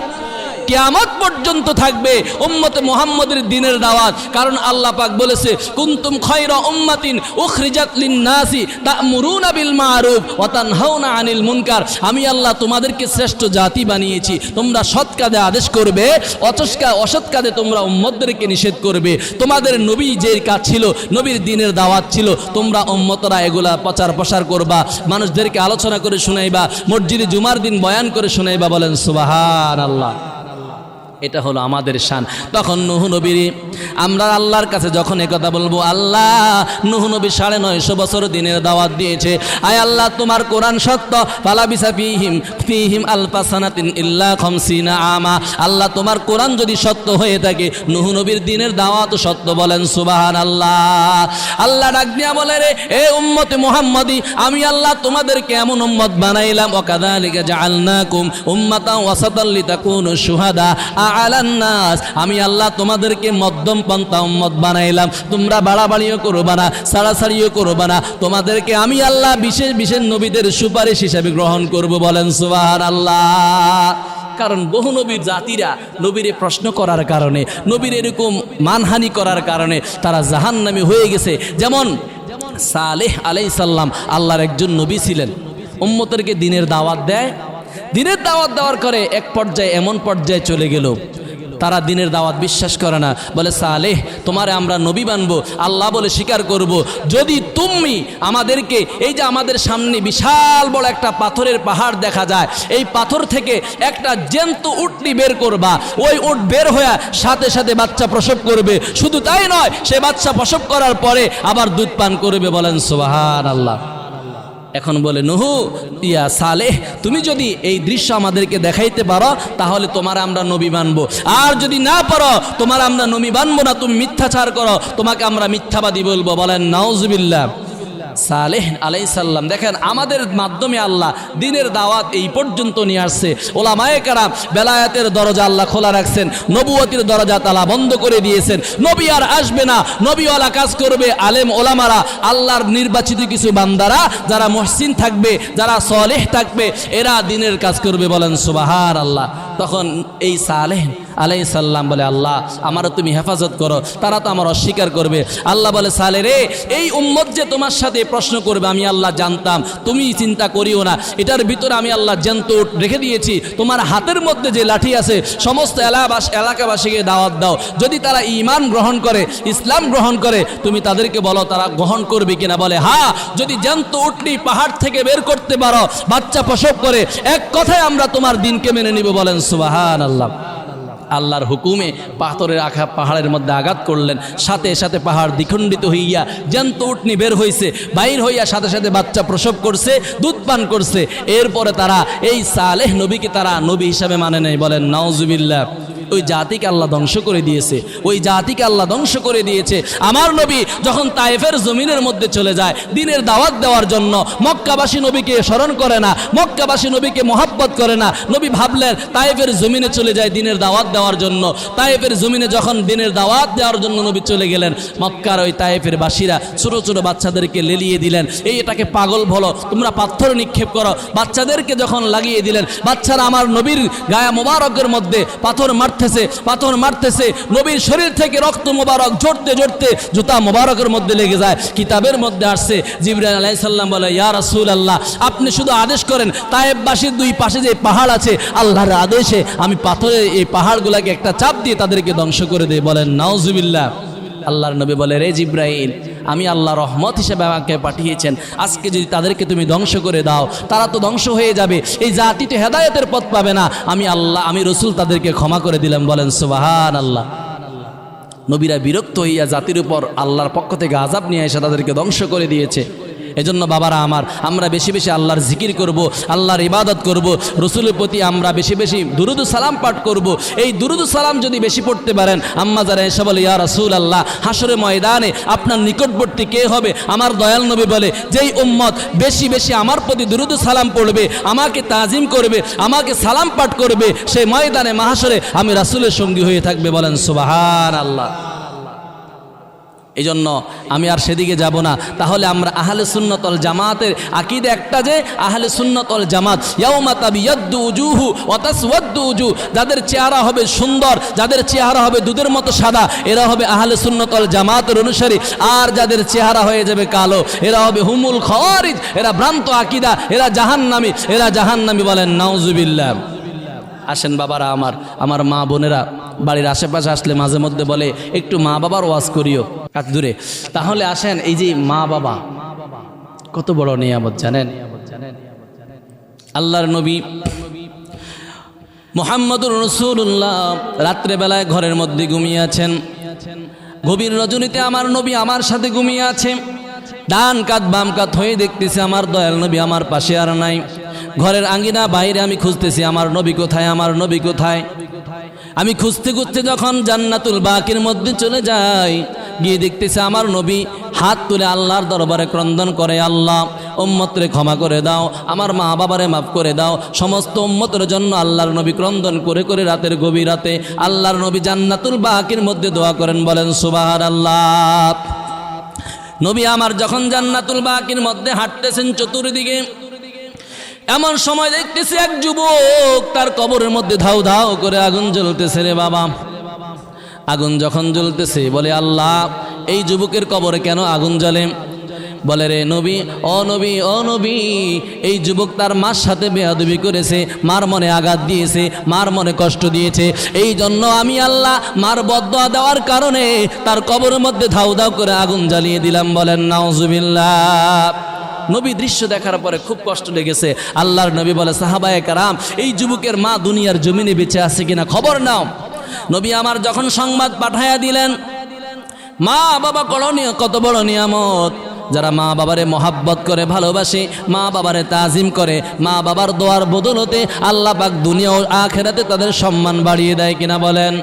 কিয়ামত পর্যন্ত থাকবে উম্মতে মুহাম্মদের দিনের দাওয়াত। কারণ আল্লাহ পাক বলেছে, কুনতুম খায়রা উম্মাতিন উখরিজাত লিন-নাসি তা'মুরুনা বিল মা'রুফ ওয়া তানহাউনা আনিল মুনকার। আমি আল্লাহ তোমাদেরকে শ্রেষ্ঠ জাতি বানিয়েছি, তোমরা সৎ কাজে আদেশ করবে, অসৎ কাজে তোমরা উম্মতদেরকে নিষেধ করবে। তোমাদের নবী যে কাজ ছিল, নবীর দিনের দাওয়াত ছিল, তোমরা উম্মতরা এগুলা প্রচার প্রসার করবা, মানুষদেরকে আলোচনা করে শোনাইবা, মসজিদে জুমার দিন বয়ান করে শোনাইবা। বলেন সুবহানাল্লাহ। এটা হলো আমাদের শান। তখন নূহ নবী, আমরা আল্লাহর কাছে যখন একথা বলবো, আল্লাহ নূহ নবী 950 বছর দিনের দাওয়াত দিয়েছে, আয় আল্লাহ তোমার কোরআন সত্য, ফালাবিসা ফিহিম আলফা সানাতিন ইল্লা 50 আমা। আল্লাহ তোমার কোরআন যদি সত্য হয়ে থাকে, নূহ নবীর দিনের দাওয়াত সত্য। বলেন সুবহানাল্লাহ। আল্লাহ ডাক দিয়া বলে, রে এ উম্মতে মুহাম্মাদি, আমি আল্লাহ তোমাদেরকে এমন উম্মত বানাইলাম, ওয়াকাযালিকা জাআলনাকুম উম্মাতান ওয়াসাতাল লিতাকুনু শুহাদা আলান্নাস। আমি আল্লাহ তোমাদেরকে মধ্যম পন্থা উম্মত বানাইলাম, তোমরা বাড়াবাড়িও করবা না, ছাড়াছাড়িও করবা না, তোমাদেরকে আমি আল্লাহ বিশেষ বিশেষ নবীদের সুপারিশ হিসাবে গ্রহণ করব। বলেন সুবহানাল্লাহ। কারণ বহু নবীর জাতিরা নবীরে প্রশ্ন করার কারণে, নবীর এরকম মানহানি করার কারণে তারা জাহান্নামী হয়ে গেছে। যেমন সালেহ আলাইহিস সালাম আল্লাহর একজন নবী ছিলেন, উম্মতেরকে দিনের দাওয়াত দেয়, দিনের দাওয়াত দেওয়ার করে এক পর্যায়ে এমন পর্যায়ে চলে গেল, তারা দিনের দাওয়াত বিশ্বাস করে না। বলে, সালেহ তোমারে আমরা নবী বানবো, আল্লাহ বলে স্বীকার করব, যদি তুমি আমাদেরকে, এই যে আমাদের সামনে বিশাল বড় একটা পাথরের পাহাড় দেখা যায়, এই পাথর থেকে একটা জ্যান্ত উটনি বের করবা, ওই উট বের হয়ে সাথে সাথে বাচ্চা প্রসব করবে। শুধু তাই নয়, সে বাচ্চা প্রসব করার পরে আবার দুধ পান করবে। বলেন সুবহানাল্লাহ। এখন বলে, নূহ ইয়া সালেহ, তুমি যদি এই দৃশ্য আমাদেরকে দেখাইতে পারো, তাহলে তোমার আমরা নবী মানবো, আর যদি না পারো, তোমার আমরা নবী মানবো না, তুমি মিথ্যাচার করো, তোমাকে আমরা মিথ্যাবাদী বলবো। বলেন নাউজুবিল্লাহ। সালেহ আলাইহিস সালাম দেখেন, আমাদের মাধ্যমে আল্লাহ দিনের দাওয়াত এই পর্যন্ত নিয়ে আসছে। ওলামায়ে কেরাম বেলায়েতের দরজা আল্লাহ খোলা রাখছেন, নবুয়তির দরজা তালা বন্ধ করে দিয়েছেন। নবী আর আসবে না, নবীওয়ালা কাজ করবে আলেম ওলামারা, আল্লাহর নির্বাচিত কিছু বান্দারা, যারা মুহসিন থাকবে, যারা সালেহ থাকবে, এরা দিনের কাজ করবে। বলেন সুবহানাল্লাহ। তখন এই সালেহ আলাইহিস সালাম বলে, আল্লাহ আমারও তুমি হেফাজত করো, তারা তো আমার অস্বীকার করবে। আল্লাহ বলে, সালেহ রে, এই উম্মত যে তোমার সাথে প্রশ্ন করবে আমি আল্লাহ জানতাম, তুমি চিন্তা করিও না, এটার ভিতরে আমি আল্লাহ জ্যান্ত রেখে দিয়েছি। তোমার হাতের মধ্যে যে লাঠি আছে, সমস্ত এলাকাবাসীকে দাওয়াত দাও, যদি তারা ঈমান গ্রহণ করে, ইসলাম গ্রহণ করে, তুমি তাদেরকে বলো তারা গ্রহণ করবে কিনা। বলে, হ্যাঁ, যদি জ্যান্ত উটনি পাহাড় থেকে বের করতে পারো, বাচ্চা প্রসব করে, এক কথায় আমরা তোমার দিনকে মেনে নিব। বলেন সুবহানাল্লাহ। আল্লাহর হুকুমে পাথরের আঘাত পাহাড়ের মধ্যে আঘাত করলেন, সাথে সাথে পাহাড় দ্বিখণ্ডিত হইয়া জ্যান্ত উটনি বের হইছে, বাইর হইয়া সাথে সাথে বাচ্চা প্রসব করছে, দুধ পান করছে। এরপরে তারা এই সালেহ নবীকে তারা নবী হিসাবে মানে নেই। বলেন নাউজুবিল্লাহ। ওই জাতিকে আল্লাহ ধ্বংস করে দিয়েছে, ওই জাতিকে আল্লাহ ধ্বংস করে দিয়েছে। আমার নবী যখন তায়েফের জমিনের মধ্যে চলে যায় দিনের দাওয়াত দেওয়ার জন্য, মক্কাবাসী নবীকে স্মরণ করে না, মক্কাবাসী নবীকে মহব্বত করে না। নবী ভাবলেন তায়েফের জমিনে চলে যায় দিনের দাওয়াত দেওয়ার জন্য। তায়েফের জমিনে যখন দিনের দাওয়াত দেওয়ার জন্য নবী চলে গেলেন, মক্কার ওই তায়েফের বাসীরা ছোট ছোট বাচ্চাদেরকে লেলিয়ে দিলেন, এটাকে পাগল বলো, তোমরা পাথর নিক্ষেপ করো। বাচ্চাদেরকে যখন লাগিয়ে দিলেন, বাচ্চারা আমার নবীর গায়ে মোবারকের মধ্যে পাথর মারতেছে, নবীর শরীর থেকে রক্ত মোবারক ঝরতে ঝরতে জুতা মোবারকের মধ্যে লেগে যায়। কিতাবের মধ্যে আসছে, জিবরাইল আলাইহিস সালাম বলে, ইয়া রাসূলুল্লাহ, আপনি শুধু আদেশ করেন, তায়েফবাসীর দুই পাশে যে পাহাড় আছে, আল্লাহর আদেশে আমি পাথরের এই পাহাড়গুলোকে একটা চাপ দিয়ে তাদেরকে ধ্বংস করে দেই। বলেন নাউজুবিল্লাহ। আল্লাহর নবী বলে, রে জিবরাইল, আমি আল্লাহ রহমত হিসেবে আমাকে পাঠিয়েছেন, আজকে যদি তাদেরকে তুমি ধ্বংস করে দাও, তারা তো ধ্বংস হয়ে যাবে, এই জাতি তো হেদায়েতের পথ পাবে না। আমি আল্লাহ, আমি রসুল তাদেরকে ক্ষমা করে দিলাম। বলেন সুবহানাল্লাহ। নবীরা বিরক্ত হইয়া জাতির উপর আল্লাহর পক্ষ থেকে আযাব নিয়ে এসে তাদেরকে ধ্বংস করে দিয়েছে। এজন্য বাবারা আমার, আমরা বেশি বেশি আল্লাহর জিকির করব, আল্লাহর ইবাদত করব, রসুলের প্রতি আমরা বেশি বেশি দুরুদ সালাম পাঠ করব। এই দুরুদ সালাম যদি বেশি পড়তে পারেন, আম্মা যারা এসে বলে ইয়া রাসূলুল্লাহ, হাসরে ময়দানে আপনার নিকটবর্তী কে হবে? আমার দয়াল নবী বলে, যেই উম্মত বেশি বেশি আমার প্রতি দুরুদ সালাম পড়বে, আমাকে তাজিম করবে, আমাকে সালাম পাঠ করবে, সেই ময়দানে মাহশরে আমি রাসূলের সঙ্গী হয়ে থাকবে। বলেন সুবহানাল্লাহ। এই জন্য আমি আর সেদিকে যাব না। তাহলে আমরা আহলে সুন্নাত ওয়াল জামাতের আকীদা একটা, যে আহলে সুন্নাত ওয়াল জামাত ইয়াউমা তাবিয়াদ্দু উজুহু ওয়া তাসওয়াদ্দু উজুহ, যাদের চেহারা হবে সুন্দর, যাদের চেহারা হবে দুধের মতো সাদা, এরা হবে আহলে সুন্নাত ওয়াল জামাতের অনুসারী। আর যাদের চেহারা হয়ে যাবে কালো, এরা হবে হুমুল খাওয়ারিজ, এরা ভ্রান্ত আকীদা, এরা জাহান্নামী, এরা জাহান্নামী। বলেন নাউজুবিল্লাহ। আসেন বাবারা আমার, আমার মা বোনেরা বাড়ির আশেপাশে আসলে মাঝে মধ্যে বলে একটু মা বাবার ওয়াজ করিও কাছ দূরে। তাহলে আসেন, এই যে মা বাবা কত বড় নিয়ামত জানেন? আল্লাহর নবী মুহাম্মদুর রাসূলুল্লাহ রাত্রেবেলায় ঘরের মধ্যে ঘুমিয়ে আছেন। গভীর রজনীতে আমার নবী আমার সাথে ঘুমিয়ে আছে। ডান কাত বাম কাত হয়ে দেখতেছি আমার দয়াল নবী আমার পাশে আর নাই। ঘরের আঙ্গিনা বাইরে আমি খুঁজতেছি আমার নবী কোথায়, আমার নবী কোথায়। আমি খুঁজতে খুঁজতে যখন জান্নাতুল বাকির মধ্যে চলে যাই, গিয়ে দেখতেছি আমার নবী হাত তুলে আল্লাহর দরবারে ক্রন্দন করে, আল্লাহ উম্মতরে ক্ষমা করে দাও, আমার মা বাবারে মাফ করে দাও। সমস্ত উম্মতের জন্য আল্লাহর নবী ক্রন্দন করে করে রাতের গভীর রাতে আল্লাহর নবী জান্নাতুল বাকির মধ্যে দোয়া করেন। বলেন সুবহানাল্লাহ। নবী আমার যখন জান্নাতুল বাকির মধ্যে হাঁটতেছেন চতুর্দিকে, এমন সময় দেখতেছি এক যুবক, তার কবরের মধ্যে ধাউ ধাউ করে আগুন জ্বলতেছে। রে বাবা, আগুন যখন জ্বলতেছে বলে আল্লাহ এই যুবকের কবরে কেন আগুন জ্বলে? বলে রে নবী, ও নবী, ও নবী, এই যুবক তার মার সাথে বেয়াদবি করেছে, মার মনে আঘাত দিয়েছে, মার মনে কষ্ট দিয়েছে। এই জন্য আমি আল্লাহ মার বদদোয়া দেওয়ার কারণে তার কবরের মধ্যে ধাউ ধাউ করে আগুন জ্বালিয়ে দিলাম। বলেন নাউজুবিল্লাহ। নবী দৃশ্য দেখার পরে খুব কষ্ট লেগেছে। আল্লাহর নবী বলে, সাহাবায়ে কেরাম, এই যুবকের মা দুনিয়ার জমিনে বেঁচে আছে কিনা খবর নাও। নবী আমার যখন সংবাদ পাঠাইয়া দিলেন, মা বাবা করণীয় কত বড় নিয়ামত। যারা মা বাবারে মহাব্বত করে, ভালোবাসে, মা বাবারে তাজিম করে, মা বাবার দোয়ার বদলতে আল্লাহ পাক দুনিয়া ও আখিরাতে তাদের সম্মান বাড়িয়ে দেয় কিনা বলেন?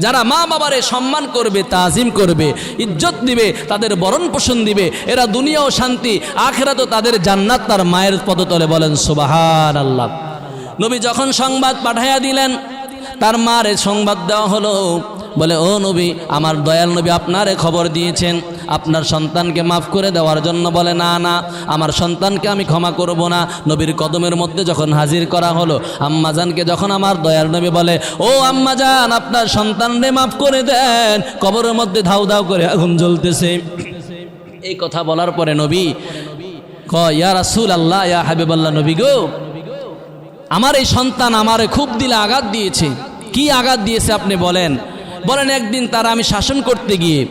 যারা মা বাবারে সম্মান করবে, তাজিম করবে, ইজ্জত দিবে, তাদের বরণ পোষণ দিবে, এরা দুনিয়াও শান্তি, আখিরাতেও তাদের জান্নাত তার মায়ের পদতলে। বলেন সুবহানাল্লাহ। নবী যখন সংবাদ পাঠাইয়া দিলেন, তার মারে সংবাদ দেওয়া হলো। বলে, ও নবী, আমার দয়াল নবী আপনারে খবর দিয়েছেন আপনার সন্তানকে মাফ করে দেওয়ার জন্য। বলে, না না, আমার সন্তানকে আমি ক্ষমা করব না। নবীর কদমের মধ্যে যখন হাজির করা হলো, আম্মাজানকে যখন আমার দয়াল নবী বলে, ও আম্মাজান, আপনার সন্তানরে মাফ করে দেন, কবরের মধ্যে ধাউ ধাউ করে আগুন জ্বলতেছে। এই কথা বলার পরে নবী কয়, ইয়া রাসূলুল্লাহ, ইয়া হাবিবাল্লাহ, নবী গো, আমার এই সন্তান আমারে খুব দিলে আঘাত দিয়েছে। কি আঘাত দিয়েছে আপনি বলেন? বলেন, একদিন তারা আমি শাসন করতে গিয়ে,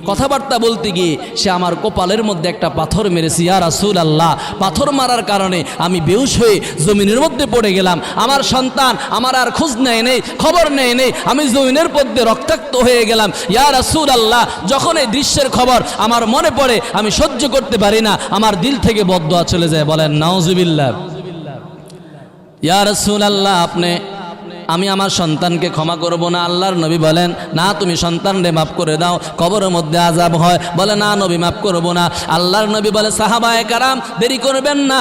কথাবার্তা বলতে গিয়ে সে আমার কপালের মধ্যে একটা পাথর মেরেছে। ইয়া রাসূলুল্লাহ, পাথর মারার কারণে আমি বেহুশ হয়ে জমিনের মধ্যে পড়ে গেলাম। আমার সন্তান আমার আর খোঁজ নেয় নেই, খবর নেয় নেই, আমি জমিনের মধ্যে রক্তাক্ত হয়ে গেলাম। ইয়া রাসূলুল্লাহ, যখন এই দৃশ্যের খবর আমার মনে পড়ে, আমি সহ্য করতে পারি না, আমার দিল থেকে বদদোয়া চলে যায়। বলেন নাউজুবিল্লাহ। ইয়া রাসূলুল্লাহ, আমি আমার সন্তানকে ক্ষমা করব না। আল্লাহর নবী বলেন, না, তুমি সন্তানরে মাফ করে দাও, কবরের মধ্যে আযাব হয়। বলে, না নবী, মাফ করব না। আল্লাহর নবী বলে, সাহাবায়ে কেরাম, দেরি করবেন না,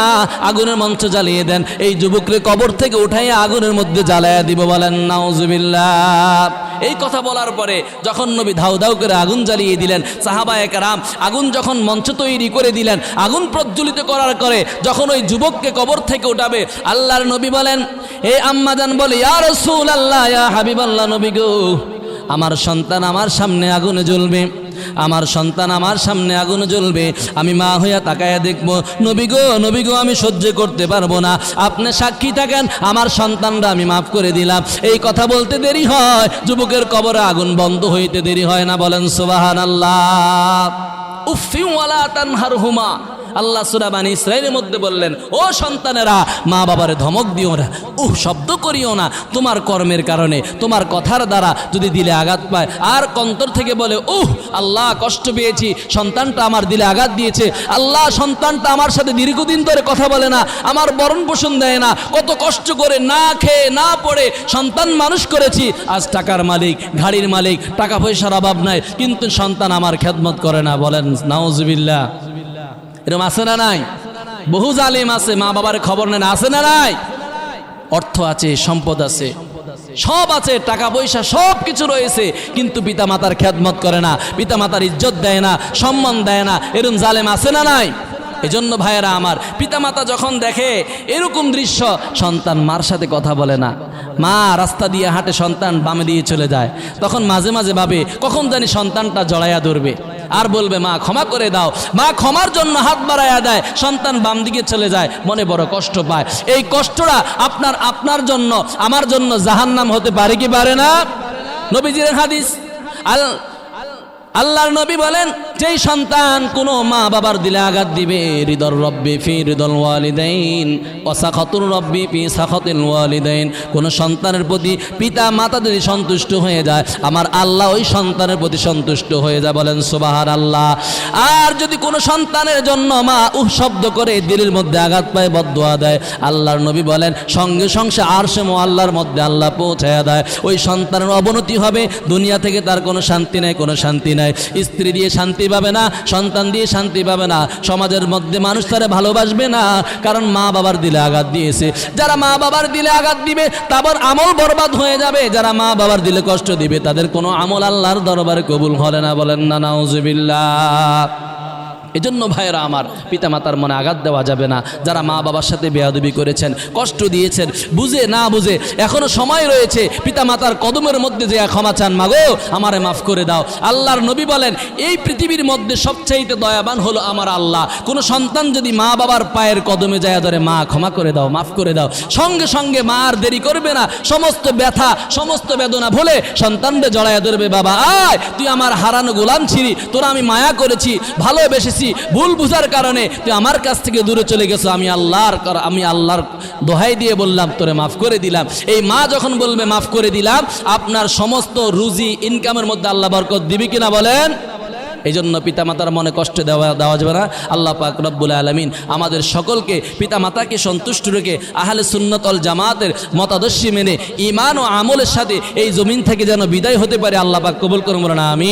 আগুনের মঞ্চ জ্বালিয়ে দেন, এই যুবককে কবর থেকে উঠাইয়া আগুনের মধ্যে জ্বালাইয়া দিব। বলেন নাউজুবিল্লাহ। এই কথা বলার পরে যখন নবী ধাউ ধাউ করে আগুন জ্বালিয়ে দিলেন, সাহাবায়ে কেরাম আগুন যখন মঞ্চ তৈরি করে দিলেন, আগুন প্রজ্বলিত করার করে যখন ওই যুবককে কবর থেকে উঠাবে, আল্লাহর নবী বলেন, এই আম্মাজান বলে, ইয়া রাসূলুল্লাহ, ইয়া হাবিবাল্লাহ, নবী গো, আমার সন্তান আমার সামনে আগুনে জ্বলবে, আমার সন্তান আমার সামনে আগুনে জ্বলবে, আমি মা হইয়া তাকায়া দেখবো। নবী গো, নবী গো, আমি সহ্য করতে পারবো না, আপনি সাক্ষী থাকেন, আমার সন্তানরা আমি মাফ করে দিলাম। এই কথা বলতে দেরি হয়, যুবকের কবরে আগুন বন্ধ হইতে দেরি হয় না। বলেন সুবহানাল্লাহ। উফি ওয়ালা তানহারহুমা, আল্লাহ সূরা বানী ইসরাঈলের মধ্যে বললেন, ও সন্তানেরা, মা বাবারে ধমক দিও না, শব্দ করিও না। তোমার কর্মের কারণে, তোমার কথার দ্বারা যদি দিলে আঘাত পায় আর অন্তর থেকে বলে, আল্লাহ কষ্ট পেয়েছি, সন্তানটা আমার দিলে আঘাত দিয়েছে, আল্লাহ সন্তানটা আমার সাথে দীর্ঘদিন ধরে কথা বলে না, আমার বরণ পোষণ দেয় না, কত কষ্ট করে না খেয়ে না পড়ে সন্তান মানুষ করেছি, আজ টাকার মালিক, গাড়ির মালিক, টাকা পয়সার অভাব নাই, কিন্তু সন্তান আমার খেদমত করে না। বলেন নাউজুবিল্লাহ। এরকম আছে না নাই? বহু জালিম আছে, মা বাবার খবর নেন, আছে না নাই? অর্থ আছে, সম্পদ আছে, সব আছে, টাকা পয়সা সব কিছু রয়েছে, কিন্তু পিতা মাতার খেদমত করে না, পিতা মাতার ইজ্জত দেয় না, সম্মান দেয় না। এরকম জালেম আছে না নাই? এজন্য ভাইয়েরা আমার, পিতামাতা যখন দেখে এরকম দৃশ্য, সন্তান মার সাথে কথা বলে না, মা রাস্তা দিয়ে হাঁটে, সন্তান বামে দিয়ে চলে যায়, তখন মাঝে মাঝে ভাবে কখন জানি সন্তানটা জড়াইয়া ধরবে আর বলবে, মা ক্ষমা করে দাও। মা ক্ষমার জন্য হাত বাড়াইয়া দেয়, সন্তান বাম দিকে চলে যায়, মনে বড় কষ্ট পায়। এই কষ্টটা আপনার জন্য, আমার জন্য জাহান্নাম হতে পারে কি পারে না? নবীজির হাদিস, আল্লাহর নবী বলেন, যেই সন্তান কোনো মা বাবার দিলে আঘাত দিবে, রিদর রব্বি ফি রিদল ওয়ালিদাইন ওয়া সাখাতুর রব্বি ফি সাখাতিল ওয়ালিদাইন, কোন সন্তানের প্রতি পিতা মাতা যদি সন্তুষ্ট হয়ে যায়, আমার আল্লাহ ওই সন্তানের প্রতি সন্তুষ্ট হয়ে যায়। বলেন সুবহানাল্লাহ। আর যদি কোনো সন্তানের জন্য মা শব্দ করে দিলের মধ্যে আঘাত পায়, বদদুয়া দেয়, আল্লাহর নবী বলেন সঙ্গে সঙ্গে আরশে মুআল্লার মধ্যে আল্লাহ পৌঁছায়া দেয়। ওই সন্তানের অবনতি হবে, দুনিয়া থেকে তার কোনো শান্তি নাই, কোনো শান্তি নাই। স্ত্রী দিয়ে শান্তি পাবে না, সন্তান দিয়ে শান্তি পাবে না, সমাজের মধ্যে মানুষ তারা ভালোবাসবে না, কারণ মা বাবার দিলে আঘাত দিয়েছে। যারা মা বাবার দিলে আঘাত দিবে তাদের আমল বরবাদ হয়ে যাবে, যারা মা বাবার দিলে কষ্ট দিবে তাদের কোনো আমল আল্লাহর দরবারে কবুল হবে না। বলেন না নাউজুবিল্লাহ। এজন্য ভাইয়েরা আমার, পিতা মাতার মনে আঘাত দেওয়া যাবে না। যারা মা বাবার সাথে বেয়াদবি করেছেন, কষ্ট দিয়েছেন, বুঝে না বুঝে, এখনো সময় রয়েছে, পিতা মাতার কদমের মধ্যে যে ক্ষমা চান, মাগো আমারে মাফ করে দাও। আল্লাহর নবী বলেন, এই পৃথিবীর মধ্যে সবচাইতে দয়াবান হলো আমার আল্লাহ। কোনো সন্তান যদি মা বাবার পায়ের কদমে যায় ধরে, মা ক্ষমা করে দাও, মাফ করে দাও, সঙ্গে সঙ্গে মা আর দেরি করবে না, সমস্ত ব্যথা সমস্ত বেদনা ভুলে সন্তানদের জড়াইয়া ধরবে, বাবা আয়, তুই আমার হারানো গোলাম ছিলি, তোরা আমি মায়া করেছি, ভালোবেসেছি, ভুল বুঝার কারণে তুই আমার কাছ থেকে দূরে চলে গেছো, আমি আল্লাহর দোহাই দিয়ে বললাম তোরে মাফ করে দিলাম। এই মা যখন বলবে মাফ করে দিলাম, আপনার সমস্ত রুজি ইনকামের মধ্যে আল্লাহ বরকত দিবে কিনা বলেন? এই জন্য পিতামাতার মনে কষ্ট দেওয়া যাবে না। আল্লাহ পাক রব্বুল আলামিন আমাদের সকলকে পিতামাতাকে সন্তুষ্ট রেখে আহলে সুন্নাত ওয়াল জামাতের মতাদর্শী মেনে ঈমান ও আমলের সাথে এই জমিন থেকে যেন বিদায় হতে পারে, আল্লাহ পাক কবুল করুন। আমিন।